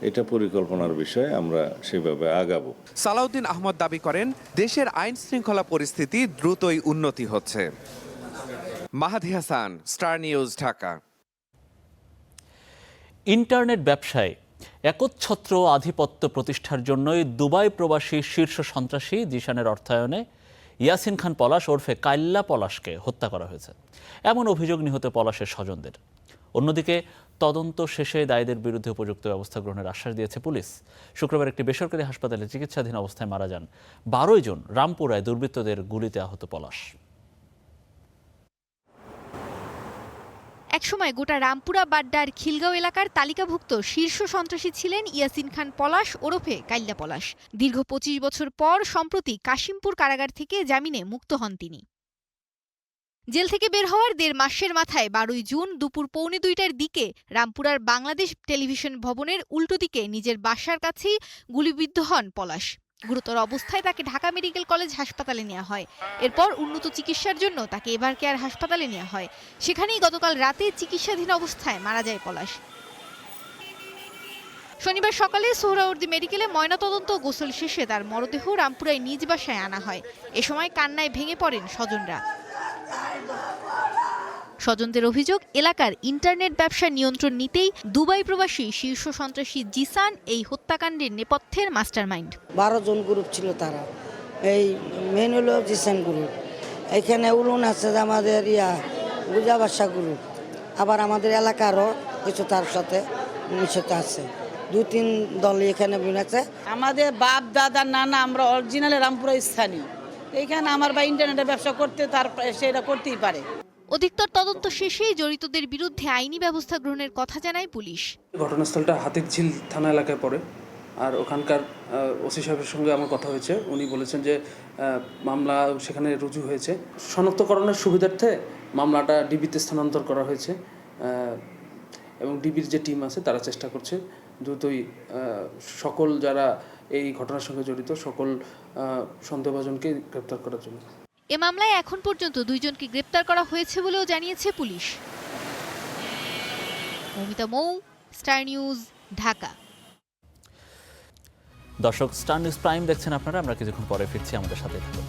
এটা পরিকল্পনার বিষয়, আমরা সেভাবে আগাবো। সালাউদ্দিন আহমদ দাবি করেন, দেশের আইন শৃঙ্খলা পরিস্থিতি দ্রুতই উন্নতি হচ্ছে। Mahadi Hasan, star news, Dhaka. Internet ব্যবসায় একচ্ছত্র আধিপত্য প্রতিষ্ঠার জন্যই দুবাই প্রবাসী শীর্ষ সন্ত্রাসী জিশানের অর্থায়নে ইয়াসিন খান পলাশ ওরফে কাইল্লা পলাশকে হত্যা করা হয়েছে, এমন অভিযোগ নিহত পলাশের স্বজনদের। অন্যদিকে তদন্ত শেষে দায়ীদের বিরুদ্ধে উপযুক্ত ব্যবস্থা গ্রহণের আশ্বাস দিয়েছে পুলিশ। শুক্রবার একটি বেসরকারি হাসপাতালে চিকিৎসাধীন অবস্থায় মারা যান 12 জন রামপুরায় দুর্বৃত্তদের গুলিতে আহত পলাশ। একসময় গোটা রামপুরা বাড্ডার খিলগাঁও এলাকার তালিকাভুক্ত শীর্ষ সন্ত্রাসী ছিলেন ইয়াসিন খান পলাশ ওরফে কাইল্লা পলাশ। দীর্ঘ 25 বছর পর সম্প্রতি কাশিমপুর কারাগার থেকে জামিনে মুক্ত হন তিনি। জেল থেকে বের হওয়ার 1.5 মাসের মাথায় 12 জুন দুপুর 1:45টার দিকে রামপুরার বাংলাদেশ টেলিভিশন ভবনের উল্টো দিকে নিজের বাসার কাছেই গুলিবিদ্ধ হন পলাশ। গুরুতর অবস্থায় তাকে ঢাকা মেডিকেল কলেজ হাসপাতালে নেওয়া হয়। এরপর উন্নত চিকিৎসার জন্য তাকে এভার কেয়ার হাসপাতালে নেওয়া হয়। সেখানেই গতকাল রাতে চিকিৎসাধীন অবস্থায় মারা যায় পলাশ। শনিবার সকালে সোহরাওয়ার্দী মেডিকেলে ময়নাতদন্ত গোসল শেষে তার মরদেহ রামপুরায় নিজ বাসায় আনা হয়। এ সময় কান্নায় ভেঙে পড়েন স্বজনরা। স্বজনদের অভিযোগ, এলাকার ইন্টারনেট ব্যবসা নিয়ন্ত্রণ নিতেই দুবাই প্রবাসী শীর্ষ সন্ত্রাসী জিসান এই হত্যাকাণ্ডের নেপথ্যের মাস্টারমাইন্ড। 12 জন গ্রুপ ছিল তারা, এই মেন হলো জিসান গ্রুপ, এখানে উলুন আছে আমাদের গুজাবাসা গ্রুপ, আবার আমাদের এলাকারও কিছু তার সাথে মিশতে আছে। 2-3 দল এখানে আছে। আমাদের বাপ দাদা নানা আমরা অরিজিনাল রামপুরা স্থানীয়, এখানে আমার বা ইন্টারনেটের ব্যবসা করতে তার সেটা করতেই পারে। অধিকতর তদন্ত শেষে জড়িতদের বিরুদ্ধে আইনি ব্যবস্থা গ্রহণের কথা জানায় পুলিশ। ঘটনাস্থলটা হাতিরঝিল থানা এলাকায় পড়ে, আর ওখানকার ওসি সাহেবের সঙ্গে আমার কথা হয়েছে। উনি বলেছেন যে মামলা সেখানে রুজু হয়েছে, শনাক্তকরণের সুবিধার্থে মামলাটা ডিবিতে স্থানান্তর করা হয়েছে এবং ডিবির যে টিম আছে তারা চেষ্টা করছে দ্রুতই সকল যারা এই ঘটনার সঙ্গে জড়িত সকল সন্দেহভাজনকে গ্রেপ্তার করার জন্য। এ মামলায় এখন পর্যন্ত 2 জনকে গ্রেপ্তার করা হয়েছে বলেও জানিয়েছে পুলিশ। মমিতা মৌ, স্টার নিউজ, ঢাকা। দর্শক, স্টার নিউজ প্রাইম দেখছেন আপনারা, আমরা কিছুক্ষণ পরে ফিরছি, আমাদের সাথে থাকুন।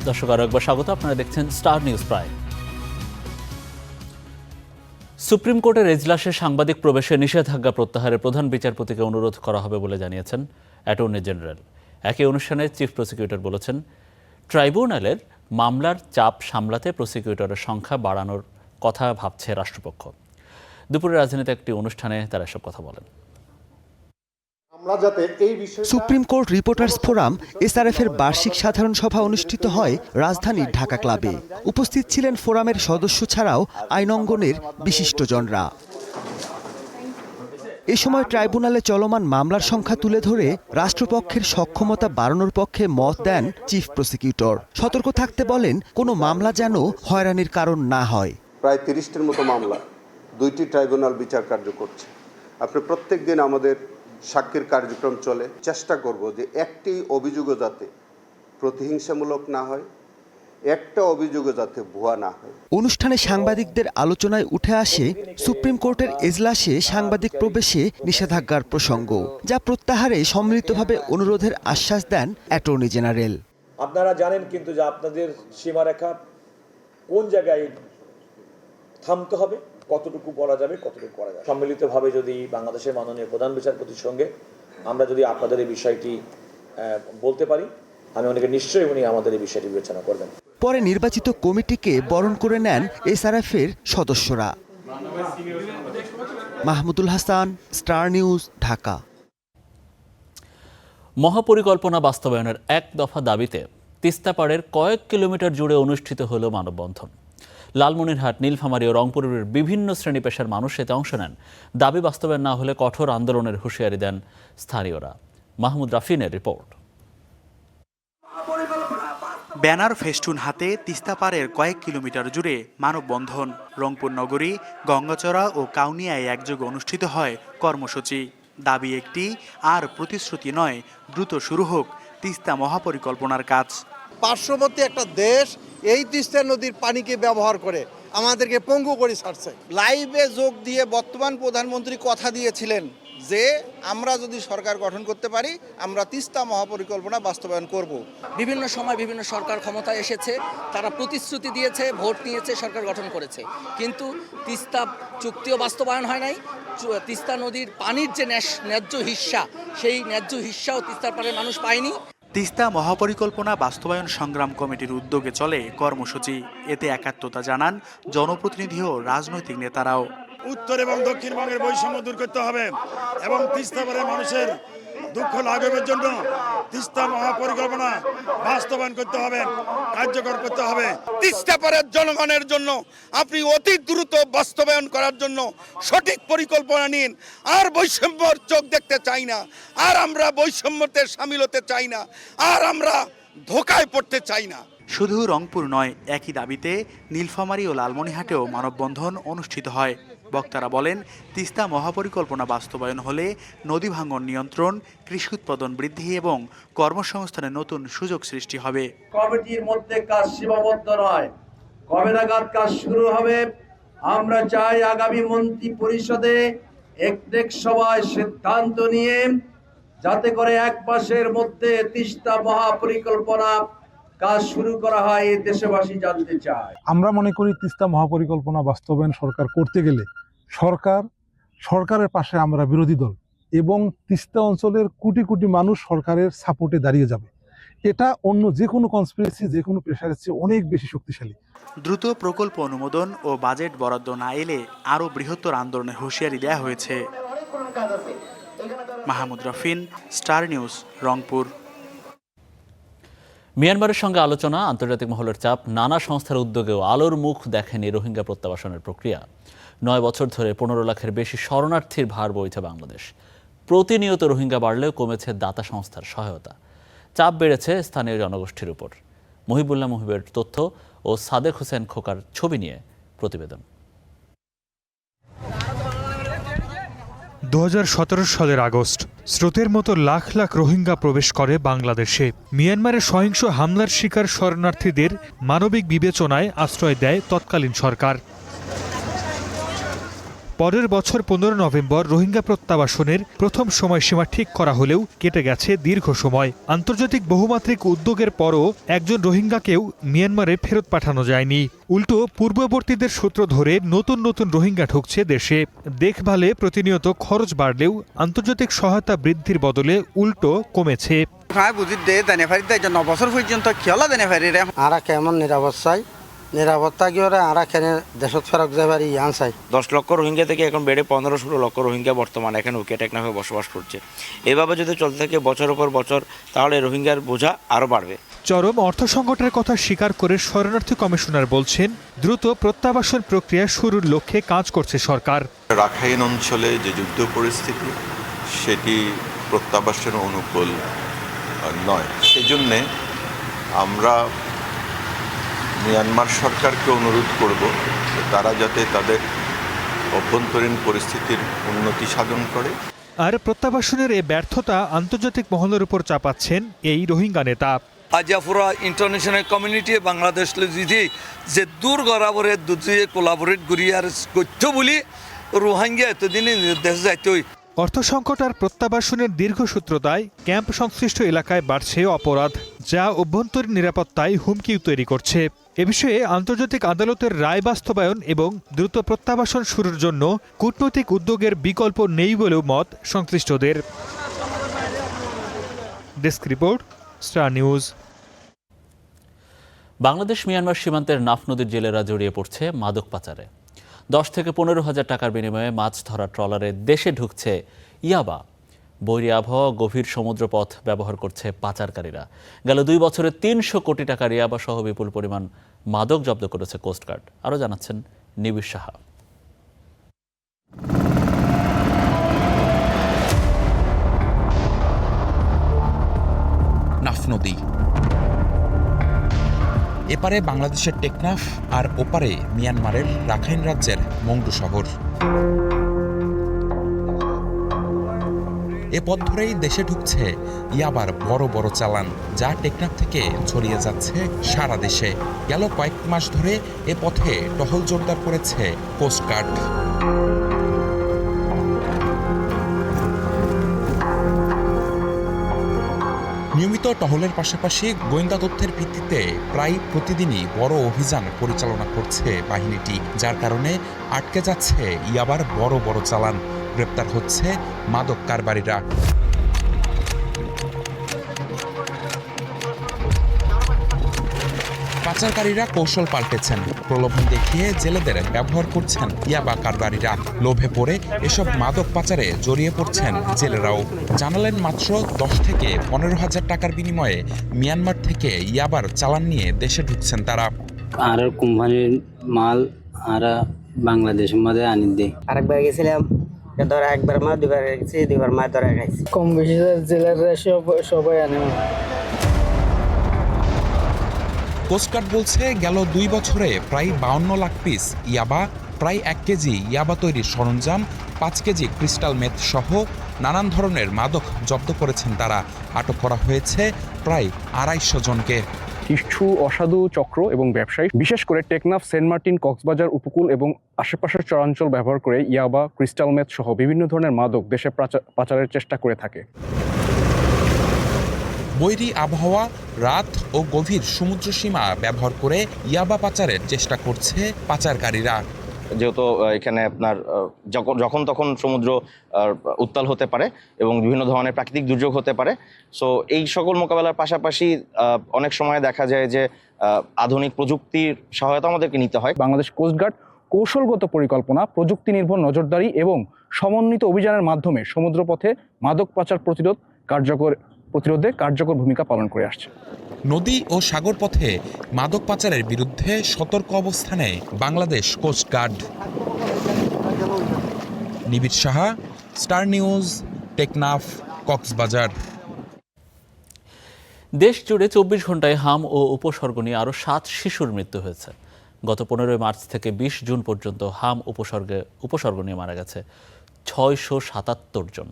দর্শক, আরো একবার স্বাগত, আপনারা দেখছেন স্টার নিউজ প্রাইম। সুপ্রিম কোর্টের এজলাসে সাংবাদিক প্রবেশে নিষেধাজ্ঞা প্রত্যাহারে প্রধান বিচারপতিকে অনুরোধ করা হবে বলে জানিয়েছেন অ্যাটর্নি জেনারেল। একই অনুষ্ঠানে চিফ প্রসিকিউটর বলেছেন, ট্রাইব্যুনালের মামলার চাপ সামলাতে প্রসিকিউটরের সংখ্যা বাড়ানোর কথা ভাবছে রাষ্ট্রপক্ষ। দুপুরে রাজধানীতে একটি অনুষ্ঠানে তারা এসব কথা বলেন। Supreme court reporters forum SRF এর বার্ষিক সাধারণ সভা অনুষ্ঠিত হয় রাজধানীর ঢাকা ক্লাবে। উপস্থিত ছিলেন ফোরামের সদস্য ছাড়াও আইনঙ্গনের বিশিষ্টজনরা। এ সময় ট্রাইব্যুনালে চলমান মামলার সংখ্যা তুলে ধরে রাষ্ট্রপক্ষের সক্ষমতা বাড়ানোর পক্ষে মত দেন চিফ প্রসিকিউটর। সতর্ক থাকতে বলেন কোনো মামলা যেন হয়রানির কারণ না হয়। প্রায় 30টির মতো মামলা 2টি ট্রাইব্যুনাল বিচার কার্য করছে। আপনি প্রত্যেক দিন আমাদের সাক্ষীর কার্যক্রম চলে, চেষ্টা করব যে একটি অভিযোগও যাতে প্রতিহিংসামূলক না হয়, একটা অভিযোগও যাতে ভুয়া না হয়। অনুষ্ঠানে সাংবাদিকদের আলোচনায় উঠে আসে সুপ্রিম কোর্টের এজলাসে সাংবাদিক প্রবেশে নিষেধাজ্ঞার প্রসঙ্গ, যা প্রত্যাহারে সম্মিলিতভাবে অনুরোধের আশ্বাস দেন অ্যাটর্নি জেনারেল। আপনারা জানেন কিন্তু যে আপনাদের সীমারেখা কোন জায়গায় থামতে হবে, কতটুকু করা যাবে, কতটুকু করা যাবে। সম্মিলিতভাবে যদি বাংলাদেশের মাননীয় প্রধান বিচারপতির সঙ্গে আমরা যদি আপনাদের এই বিষয়টি বলতে পারি, আমি অনেকে নিশ্চয়ই উনি আমাদের এই বিষয়টি বিবেচনা করবেন। পরে নির্বাচিত কমিটিকে বরণ করে নেন এসআরএফ এর সদস্যরা। Mahmudul Hasan, star news, Dhaka. মহাপরিকল্পনা বাস্তবায়নের এক দফা দাবিতে তিস্তাপাড়ের কয়েক কিলোমিটার জুড়ে অনুষ্ঠিত হলো মানববন্ধন। লালমনিরহাট, নীলফামারী ও রংপুরের বিভিন্ন শ্রেণী পেশার মানুষ এতে অংশ নেন। দাবি বাস্তবায়ন না হলে কঠোর আন্দোলনের হুঁশিয়ারি দেন স্থানীয়রা। মাহমুদ রাফিনের রিপোর্ট। ব্যানার ফেস্টুন হাতে তিস্তাপাড়ের কয়েক কিলোমিটার জুড়ে মানববন্ধন। রংপুর নগরী, গঙ্গাচড়া ও কাউনিয়ায় একযোগে অনুষ্ঠিত হয় কর্মসূচি। দাবি একটি, আর প্রতিশ্রুতি নয়, দ্রুত শুরু হোক তিস্তা মহাপরিকল্পনার কাজ। পার্শ্ববর্তী একটা দেশ এই তিস্তা নদীর পানিকে ব্যবহার করে আমাদেরকে পঙ্গু করে ছাড়ছে। লাইভে যোগ দিয়ে বর্তমান প্রধানমন্ত্রী কথা দিয়েছিলেন যে আমরা যদি সরকার গঠন করতে পারি আমরা তিস্তা মহাপরিকল্পনা বাস্তবায়ন করব। বিভিন্ন সময় বিভিন্ন সরকার ক্ষমতায় এসেছে, তারা প্রতিশ্রুতি দিয়েছে, ভোট নিয়েছে, সরকার গঠন করেছে, কিন্তু তিস্তা চুক্তিও বাস্তবায়ন হয় নাই। তিস্তা নদীর পানির যে ন্যায্য হিস্সা, সেই ন্যায্য হিস্সাও তিস্তার পাড়ের মানুষ পায়নি। তিস্তা মহাপরিকল্পনা বাস্তবায়ন সংগ্রাম কমিটির উদ্যোগে চলে কর্মসূচি। এতে একাত্মতা জানান জনপ্রতিনিধি ও রাজনৈতিক নেতারাও। উত্তর এবং দক্ষিণবঙ্গের বৈষম্য দূর করতে হবে এবং তিস্তা পাড়ের মানুষের দুঃখ লাঘবের জন্য তিস্তা মহাপরিকল্পনা বাস্তবায়ন করতে হবে, কার্যকর করতে হবে। তিস্তা পাড়ের জনগণের জন্য আপনি অতি দ্রুত বাস্তবায়ন করার জন্য সঠিক পরিকল্পনা নিন। আর বৈষম্যর চোখ দেখতে চাই না, আর আমরা বৈষম্যতে সামিল হতে চাই না, আর আমরা ধোকায় পড়তে চাই না। শুধু রংপুর নয়, একই দাবিতে নীলফামারী ও লালমনিরহাটেও মানববন্ধন অনুষ্ঠিত হয়। বক্তারা বলেন, তিস্তা মহাপরিকল্পনা বাস্তবায়ন হলে নদী ভাঙন নিয়ন্ত্রণ, কৃষি উৎপাদন বৃদ্ধি এবং কর্মসংস্থানের নতুন সুযোগ সৃষ্টি হবে। কমিটির মধ্যে কাজ সীমাবদ্ধ নয়, কবে নাগাদ কাজ শুরু হবে আমরা চাই আগামী মন্ত্রী পরিষদে এক সভায় সিদ্ধান্ত নিয়ে যাতে করে এক মাসের মধ্যে তিস্তা মহাপরিকল্পনা কাজ শুরু করা হয়, দেশবাসী জানতে চায়। আমরা মনে করি তিস্তা মহাপরিকল্পনা বাস্তবায়ন সরকার করতে গেলে সরকারের পাশে আমরা বিরোধী দল এবং তিস্তা অঞ্চলের কোটি কোটি মানুষ সরকারের সাপোর্টে দাঁড়িয়ে যাবে। এটা অন্য যে কোনো কনস্পিরেসি, যে কোনো প্রেশারের চেয়ে অনেক বেশি শক্তিশালী। দ্রুত প্রকল্প অনুমোদন ও বাজেট বরাদ্দ না এলে আরও বৃহত্তর আন্দোলনের হুঁশিয়ারি দেওয়া হয়েছে। Mahmud Rafin, star news, Rangpur. মিয়ানমারের সঙ্গে আলোচনা, আন্তর্জাতিক মহলের চাপ, নানা সংস্থার উদ্যোগেও আলোর মুখ দেখেনি রোহিঙ্গা প্রত্যাবাসনের প্রক্রিয়া। 9 বছর ধরে 15 লাখের বেশি শরণার্থীর ভার বইছে বাংলাদেশ। প্রতিনিয়ত রোহিঙ্গা বাড়লেও কমেছে দাতা সংস্থার সহায়তা। চাপ বেড়েছে স্থানীয় জনগোষ্ঠীর উপর। মহিবুল্লাহ মুহিবের তথ্য ও সাদেক হোসেন খোকার ছবি নিয়ে প্রতিবেদন। 2017 সালের আগস্ট, স্রোতের মতো লাখ লাখ রোহিঙ্গা প্রবেশ করে বাংলাদেশে। মিয়ানমারের সহিংস হামলার শিকার শরণার্থীদের মানবিক বিবেচনায় আশ্রয় দেয় তৎকালীন সরকার। পরের বছর 15 নভেম্বর রোহিঙ্গা প্রত্যাবাসনের প্রথম সময়সীমা ঠিক করা হলেও কেটে গেছে দীর্ঘ সময়। আন্তর্জাতিক বহুমাত্রিক উদ্যোগের পরও একজন রোহিঙ্গাকেও মিয়ানমারে ফেরত পাঠানো যায়নি। উল্টো পূর্ববর্তীদের সূত্র ধরে নতুন নতুন রোহিঙ্গা ঢুকছে দেশে। দেখভালে প্রতিনিয়ত খরচ বাড়লেও আন্তর্জাতিক সহায়তা বৃদ্ধির বদলে উল্টো কমেছে। হ্যাঁ বুঝি দে দেনে ফারি দেয় 9 বছর পর্যন্ত খেলা দেনে ফারি রে আরা কেমন নিরাপত্তা কি ওরা আরা কেন দেশত ফেরক যাবারই আনসাই 10 লক্ষ রোহিঙ্গা থেকে এখন বেড়ে 15-16 লক্ষ রোহিঙ্গা বর্তমানে এখানে টেকনাফে বসবাস করছে। এভাবে যদি চলতে থাকে বছরের পর বছর, তাহলে রোহিঙ্গার বোঝা আরও বাড়বে। চরম অর্থ সংকটের কথা স্বীকার করে শরণার্থী কমিশনার বলছেন, দ্রুত প্রত্যাবাসন প্রক্রিয়া শুরুর লক্ষ্যে কাজ করছে সরকার। রাখাইন অঞ্চলে যে যুদ্ধ পরিস্থিতি, সেটি প্রত্যাবাসনের অনুকূল নয়। সেজন্যে আমরা মিয়ানমার সরকারকে অনুরোধ করব তারা যাতে তাদের অভ্যন্তরীণ পরিস্থিতির উন্নতি সাধন করে। আর প্রত্যাবাসনের এই ব্যর্থতা আন্তর্জাতিক মহলের উপর চাপাচ্ছেন এই রোহিঙ্গা নেতা। আজাফুরা ইন্টারন্যাশনাল কমিউনিটি বাংলাদেশ লিজি যে দূর গড়াবরে দুজে কোলাবোরেট গুরিয়ার গথ্য বলি রোহিঙ্গা এতদিনে নির্দেশ যাইতই। অর্থ সংকট আর প্রত্যাবাসনের দীর্ঘসূত্রতায় ক্যাম্প সংশ্লিষ্ট এলাকায় বাড়ছে অপরাধ, যা অভ্যন্তরীণ নিরাপত্তায় হুমকি তৈরি করছে। এ বিষয়ে আন্তর্জাতিক আদালতের রায় বাস্তবায়ন এবং দ্রুত প্রত্যাবাসন শুরুর জন্য কূটনৈতিক উদ্যোগের বিকল্প নেই বলেও মত সংশ্লিষ্টদের। Desk report, star news. Bangladesh Myanmar সীমান্তের নাফ নদীর জেলেরা জড়িয়ে পড়ছে মাদক পাচারে। 10 থেকে 15,000 টাকার বিনিময়ে মাছ ধরা ট্রলারে দেশে ঢুকছে ইয়াবা। বৈরী আবহাওয়া, গভীর সমুদ্রপথ ব্যবহার করছে পাচারকারীরা। গেল 2 বছরে 300 কোটি টাকার ইয়াবা সহ বিপুল পরিমাণ মাদক জব্দ করেছে কোস্টগার্ড। আরও জানাচ্ছেন নিবিড় সাহা। নাফ নদী, এপারে বাংলাদেশের টেকনাফ আর ওপারে মিয়ানমারের রাখাইন রাজ্যের মংডু শহর। এ পথ ধরেই দেশে ঢুকছে ইয়াবার বড় বড় চালান, যা টেকনাফ থেকে ছড়িয়ে যাচ্ছে সারা দেশে। গেল কয়েক মাস ধরে এ পথে টহল জোরদার করেছে কোস্টগার্ড। নিয়মিত টহলের পাশাপাশি গোয়েন্দা তথ্যের ভিত্তিতে প্রায় প্রতিদিনই বড় অভিযান পরিচালনা করছে বাহিনীটি, যার কারণে আটকে যাচ্ছে ইয়াবার বড় বড় চালান, গ্রেপ্তার হচ্ছে মাদক কারবারিরা। পাচারকারীরা কৌশল পাল্টেছেন, প্রলোভন দেখিয়ে জেলেদের ব্যবহার করছেন ইয়াবা কারবারিরা। লোভে পড়ে এসব মাদক পাচারে জড়িয়ে পড়ছেন জেলেরাও। জানালেন মাত্র 10 থেকে 15,000 টাকার বিনিময়ে মিয়ানমার থেকে ইয়াবার চালান নিয়ে দেশে ঢুকছেন তারা। আর কোম্পানির মাল আর বাংলাদেশের মধ্যে আনি দেয়। আরেকবার গেছিলাম, ধরা একবার মা দুবার গেছি, দুবার মা ধরা খাইছি। কম বেশি জেলার সবাই আনে। কোস্টগার্ড বলছে গেল 2 বছরে প্রায় 52 লাখ পিস ইয়াবা, প্রায় 1 কেজি ইয়াবা তৈরির সরঞ্জাম, 5 কেজি ক্রিস্টাল মেথ সহ নানান ধরনের মাদক জব্দ করেছেন তারা। আটক করা হয়েছে প্রায় 250 জনকে। কিছু অসাধু চক্র এবং ব্যবসায়ী বিশেষ করে টেকনাফ, সেন্ট মার্টিন, কক্সবাজার উপকূল এবং আশেপাশের চরাঞ্চল ব্যবহার করে ইয়াবা, ক্রিস্টাল মেথ সহ বিভিন্ন ধরনের মাদক দেশে পাচারের চেষ্টা করে থাকে। বৈরী আবহাওয়া, রাত ও গভীর সমুদ্র সীমা ব্যবহার করে ইয়াবা পাচারের চেষ্টা করছে পাচারকারীরা। যেহেতু এখানে আপনার যখন তখন সমুদ্র উত্তাল হতে পারে এবং বিভিন্ন ধরনের প্রাকৃতিক দুর্যোগ হতে পারে, সো এই সকল মোকাবেলার পাশাপাশি অনেক সময় দেখা যায় যে আধুনিক প্রযুক্তির সহায়তা আমাদেরকে নিতে হয়। বাংলাদেশ কোস্টগার্ড কৌশলগত পরিকল্পনা, প্রযুক্তি নির্ভর নজরদারি এবং সমন্বিত অভিযানের মাধ্যমে সমুদ্রপথে মাদক পাচার প্রতিরোধে কার্যকর ভূমিকা পালন করে আসছে। নদী ও সাগর পথে মাদক পাচারের বিরুদ্ধে সতর্ক অবস্থানে বাংলাদেশ কোস্টগার্ড। নিবিড় সাহা, স্টার নিউজ, টেকনাফ, কক্সবাজার। দেশ জুড়ে 24 ঘন্টায় হাম ও উপসর্গ নিয়ে আরও 7 শিশুর মৃত্যু হয়েছে। গত 15 মার্চ থেকে 20 জুন পর্যন্ত হাম উপসর্গ নিয়ে মারা গেছে 677 জন।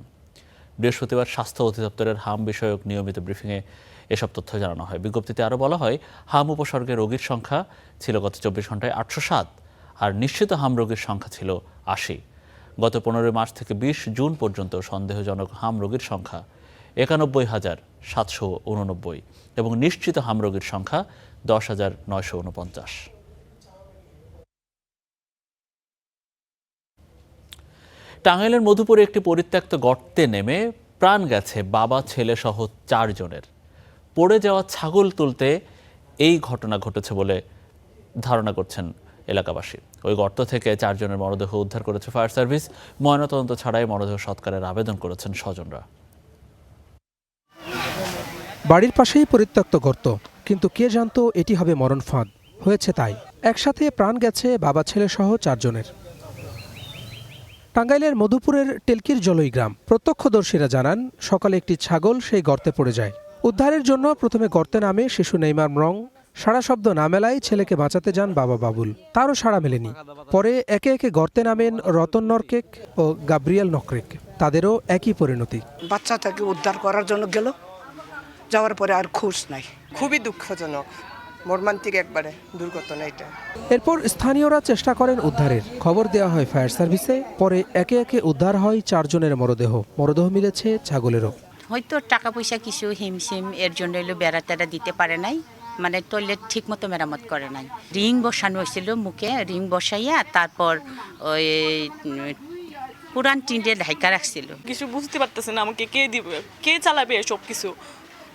বৃহস্পতিবার স্বাস্থ্য অধিদপ্তরের হাম বিষয়ক নিয়মিত ব্রিফিংয়ে এসব তথ্য জানানো হয়। বিজ্ঞপ্তিতে আরও বলা হয়, হাম উপসর্গের রোগীর সংখ্যা ছিল গত 24 ঘন্টায় 807, আর নিশ্চিত হাম রোগীর সংখ্যা ছিল 80। গত 15 মার্চ থেকে 20 জুন পর্যন্ত সন্দেহজনক হাম রোগীর সংখ্যা 91,789 এবং নিশ্চিত হাম রোগীর সংখ্যা 10,949। টাঙ্গাইলের মধুপুরে একটি পরিত্যক্ত গর্তে নেমে প্রাণ গেছে বাবা ছেলে সহ 4 জনের। পড়ে যাওয়া ছাগল তুলতে এই ঘটনা ঘটেছে বলে ধারণা করছেন এলাকাবাসী। ওই গর্ত থেকে 4 জনের মরদেহ উদ্ধার করেছে ফায়ার সার্ভিস। ময়নাতদন্ত ছাড়াই মরদেহ সৎকারের আবেদন করেছেন স্বজনরা। বাড়ির পাশেই পরিত্যক্ত গর্ত, কিন্তু কে জানতো এটি হবে মরণ ফাঁদ। হয়েছে তাই, একসাথে প্রাণ গেছে বাবা ছেলে সহ 4 জনের। টাঙ্গাইলের মধুপুরের টেলকির জলই গ্রাম। প্রত্যক্ষদর্শীরা জানান, সকালে একটি ছাগল সেই গর্তে পড়ে যায়। উদ্ধারের জন্য প্রথমে গর্তে নামে শিশু নেইমার মরং। সাড়া শব্দ না মেলায় ছেলেকে বাঁচাতে যান বাবা বাবুল, তারও সাড়া মেলেনি। পরে একে একে গর্তে নামেন রতন নরকেক ও গাব্রিয়েল নকরেক, তাদেরও একই পরিণতি। বাচ্চাটাকে উদ্ধার করার জন্য গেল, যাওয়ার পরে আর খোঁজ নাই। খুবই দুঃখজনক, মর্মান্তিক একবারে দুর্ঘটনা এটা। এরপর স্থানীয়রা চেষ্টা করেন উদ্ধারের, খবর দেওয়া হয় ফায়ার সার্ভিসে। পরে একে একে উদ্ধার হয় 4 জনের মরদেহ মিলেছে ছাগলেরও। হয়তো টাকা পয়সা কিছু হিমশিম এর জন্য বেড়া টেড়া দিতে পারে নাই, মানে টয়লেট ঠিক মতো মেরামত করে নাই। রিং বসানো হয়েছিল, মুখে রিং বসাইয়া তারপর ওই পুরান টিন্ডে ঢাইকা রাখছিল। কিছু বুঝতে পারতেছে না, আমাকে কে দিবে, কে চালাবে সব কিছু।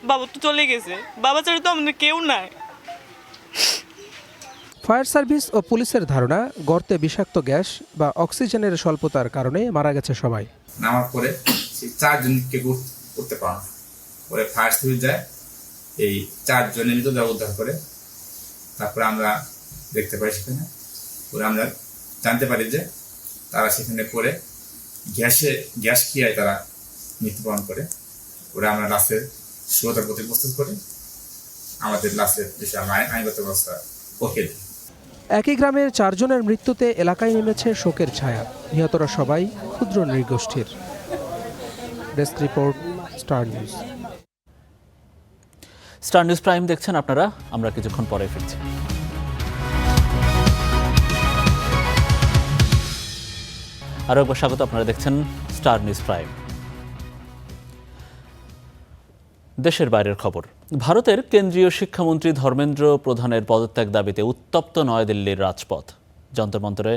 বাবা তো চলে গেছে, বাবা ছাড়া তো আমাদের কেউ নাই। ফায়ার সার্ভিস ও পুলিশের ধারণা, গর্তে বিষাক্ত গ্যাস বা অক্সিজেনের স্বল্পতার কারণে মারা গেছে সবাই। নামার পরে 4 জনকে করতে পারে, পরে ফায়ার সার্ভিস যায়, এই 4 জনের মৃতদেহ উদ্ধার করে। তারপরে আমরা দেখতে পাই সেখানে, পরে আমরা জানতে পারি যে তারা সেখানে পরে গ্যাস খেয়ে তারা মৃত্যুবরণ করে। পরে আমরা লাশের সুরতার প্রতি প্রস্তুত করি, আমাদের লাশের বিষয়ে আমরা আইনগত ব্যবস্থা ওকে দিই। একই গ্রামের 4 জনের মৃত্যুতে এলাকায় নেমেছে শোকের ছায়া। নিহতরা সবাই ক্ষুদ্র নৃগোষ্ঠীর। Desk report, star news. Star news prime দেখছেন আপনারা, আমরা কিছুক্ষণ পরে ফিরছি। আরও একবার স্বাগত, আপনারা দেখছেন স্টার নিউজ প্রাইম। দেশের বাইরের খবর। ভারতের কেন্দ্রীয় শিক্ষামন্ত্রী ধর্মেন্দ্র প্রধানের পদত্যাগ দাবিতে উত্তপ্ত নয়াদিল্লির রাজপথ। যন্তর মন্তরে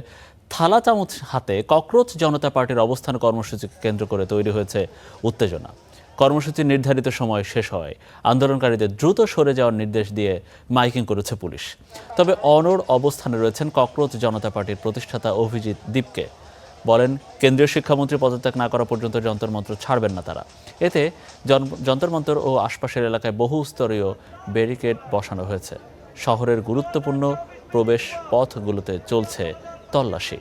থালা চামচ হাতে ককরোচ জনতা পার্টির অবস্থান কর্মসূচিকে কেন্দ্র করে তৈরি হয়েছে উত্তেজনা। কর্মসূচির নির্ধারিত সময় শেষ হয়, আন্দোলনকারীদের দ্রুত সরে যাওয়ার নির্দেশ দিয়ে মাইকিং করেছে পুলিশ। তবে অনড় অবস্থানে রয়েছেন ককরোচ জনতা পার্টির প্রতিষ্ঠাতা অভিজিৎ দীপকে। বলেন, কেন্দ্রীয় শিক্ষামন্ত্রী পদত্যাগ না করা পর্যন্ত যন্তর মন্ত্র ছাড়বেন না তারা। এতে যন্তর মন্তর ও আশপাশের এলাকায় বহু স্তরীয় ব্যারিকেড বসানো হয়েছে। শহরের গুরুত্বপূর্ণ প্রবেশ পথগুলোতে চলছে তল্লাশি।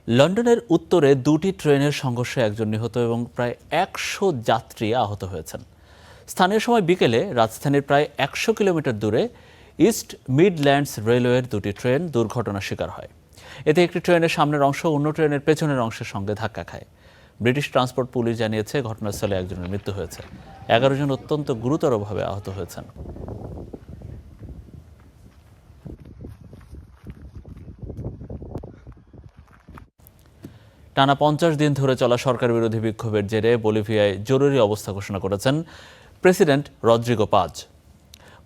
লন্ডনের উত্তরে 2টি ট্রেনের সংঘর্ষে একজন নিহত এবং প্রায় 100 যাত্রী আহত হয়েছেন। স্থানীয় সময় বিকেলে রাজধানীর প্রায় 100 কিলোমিটার দূরে ইস্ট মিডল্যান্ডস রেলওয়ের 2টি ট্রেন দুর্ঘটনার শিকার হয়। এতে একটি ট্রেনের সামনের অংশ অন্য ট্রেনের পেছনের অংশের সঙ্গে ধাক্কা খায়। ব্রিটিশ ট্রান্সপোর্ট পুলিশ জানিয়েছে, ঘটনাস্থলে একজনের মৃত্যু হয়েছে, 11 জন অত্যন্ত গুরুতরভাবে আহত হয়েছেন। টানা 50 দিন ধরে চলা সরকার বিরোধী বিক্ষোভের জেরে বলিভিয়ায় জরুরি অবস্থা ঘোষণা করেছেন প্রেসিডেন্ট রদ্রিগো পাজ।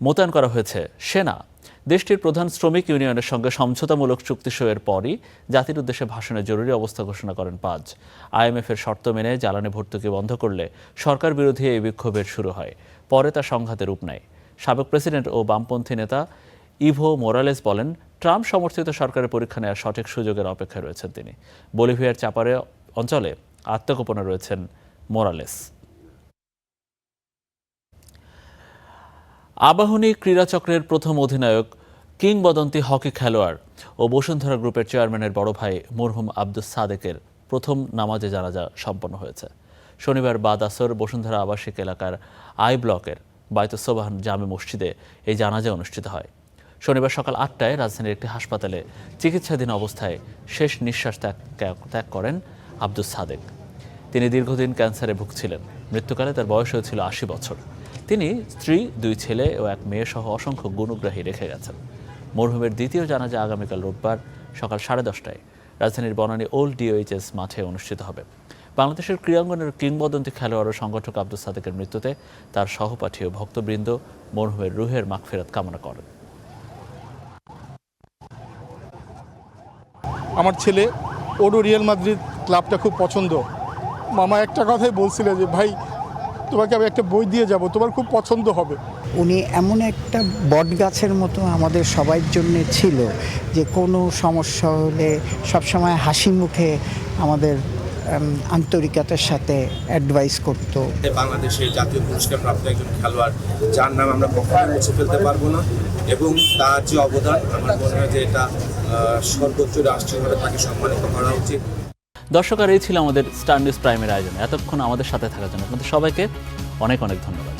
মোতায়েন করা হয়েছে সেনা। দেশটির প্রধান শ্রমিক ইউনিয়নের সঙ্গে সমঝোতামূলক চুক্তি সইয়ের পরই জাতির উদ্দেশ্যে ভাষণে জরুরি অবস্থা ঘোষণা করেন পাজ। আইএমএফের শর্ত মেনে জ্বালানি ভর্তুকি বন্ধ করলে সরকার বিরোধী এই বিক্ষোভের শুরু হয়। পরে তা সংঘাতের রূপ নেয়। সাবেক প্রেসিডেন্ট ও বামপন্থী নেতা ইভো মোরালেস বলেন, ট্রাম্প সমর্থিত সরকারের পরীক্ষা নেওয়ার সঠিক সুযোগের অপেক্ষায় রয়েছেন তিনি। বলিভিয়ার চাপারে অঞ্চলে আত্মগোপনে রয়েছেন মোরালেস। আবাহনী ক্রীড়াচক্রের প্রথম অধিনায়ক, কিংবদন্তি হকি খেলোয়াড় ও বসুন্ধরা গ্রুপের চেয়ারম্যানের বড় ভাই মরহুম আব্দুস সাদেকের প্রথম নামাজে জানাজা সম্পন্ন হয়েছে। শনিবার বাদ আসর বসুন্ধরা আবাসিক এলাকার আই ব্লকের বায়তুস সোবহান জামে মসজিদে এই জানাজা অনুষ্ঠিত হয়। শনিবার সকাল 8টায় রাজধানীর একটি হাসপাতালে চিকিৎসাধীন অবস্থায় শেষ নিঃশ্বাস ত্যাগ করেন আব্দুস সাদেক। তিনি দীর্ঘদিন ক্যান্সারে ভুগছিলেন। মৃত্যুকালে তার বয়সও ছিল 80 বছর। তিনি স্ত্রী, 2 ছেলে ও 1 মেয়ে সহ অসংখ্য গুণগ্রাহী রেখে গেছেন। মরহুমের দ্বিতীয় জানাজা আগামীকাল রোববার সকাল 10:30টায় রাজধানীর বনানী ওল্ড ডিওএইচএস মাঠে অনুষ্ঠিত হবে। বাংলাদেশের ক্রীড়াঙ্গনের কিংবদন্তি খেলোয়াড় ও সংগঠক আব্দুস সাদেকের মৃত্যুতে তার সহপাঠী ও ভক্তবৃন্দ মরহুমের রুহের মাগফিরাত কামনা করেন। আমার ছেলে ওরও রিয়াল মাদ্রিদ ক্লাবটা খুব পছন্দ। মামা একটা কথাই বলছিল যে ভাই তোমাকে আমি একটা বই দিয়ে যাব, তোমার খুব পছন্দ হবে। উনি এমন একটা বট গাছের মতো আমাদের সবার জন্য ছিল যে কোনো সমস্যা হলে সবসময় হাসি মুখে আমাদের আন্তরিকতার সাথে অ্যাডভাইস করতো। বাংলাদেশের জাতীয় পুরস্কার প্রাপ্ত একজন খেলোয়াড় যার নাম আমরা কখনো মুছে ফেলতে পারবো না, এবং তার যে অবদান আমার মনে হয় যে এটা সর্বোচ্চ রাষ্ট্রীয়ভাবে তাকে সম্মানিত করা উচিত। দর্শক, আর এই ছিল আমাদের স্টার নিউজ প্রাইমের আয়োজন। এতক্ষণ আমাদের সাথে থাকার জন্য আপনাদের সবাইকে অনেক অনেক ধন্যবাদ।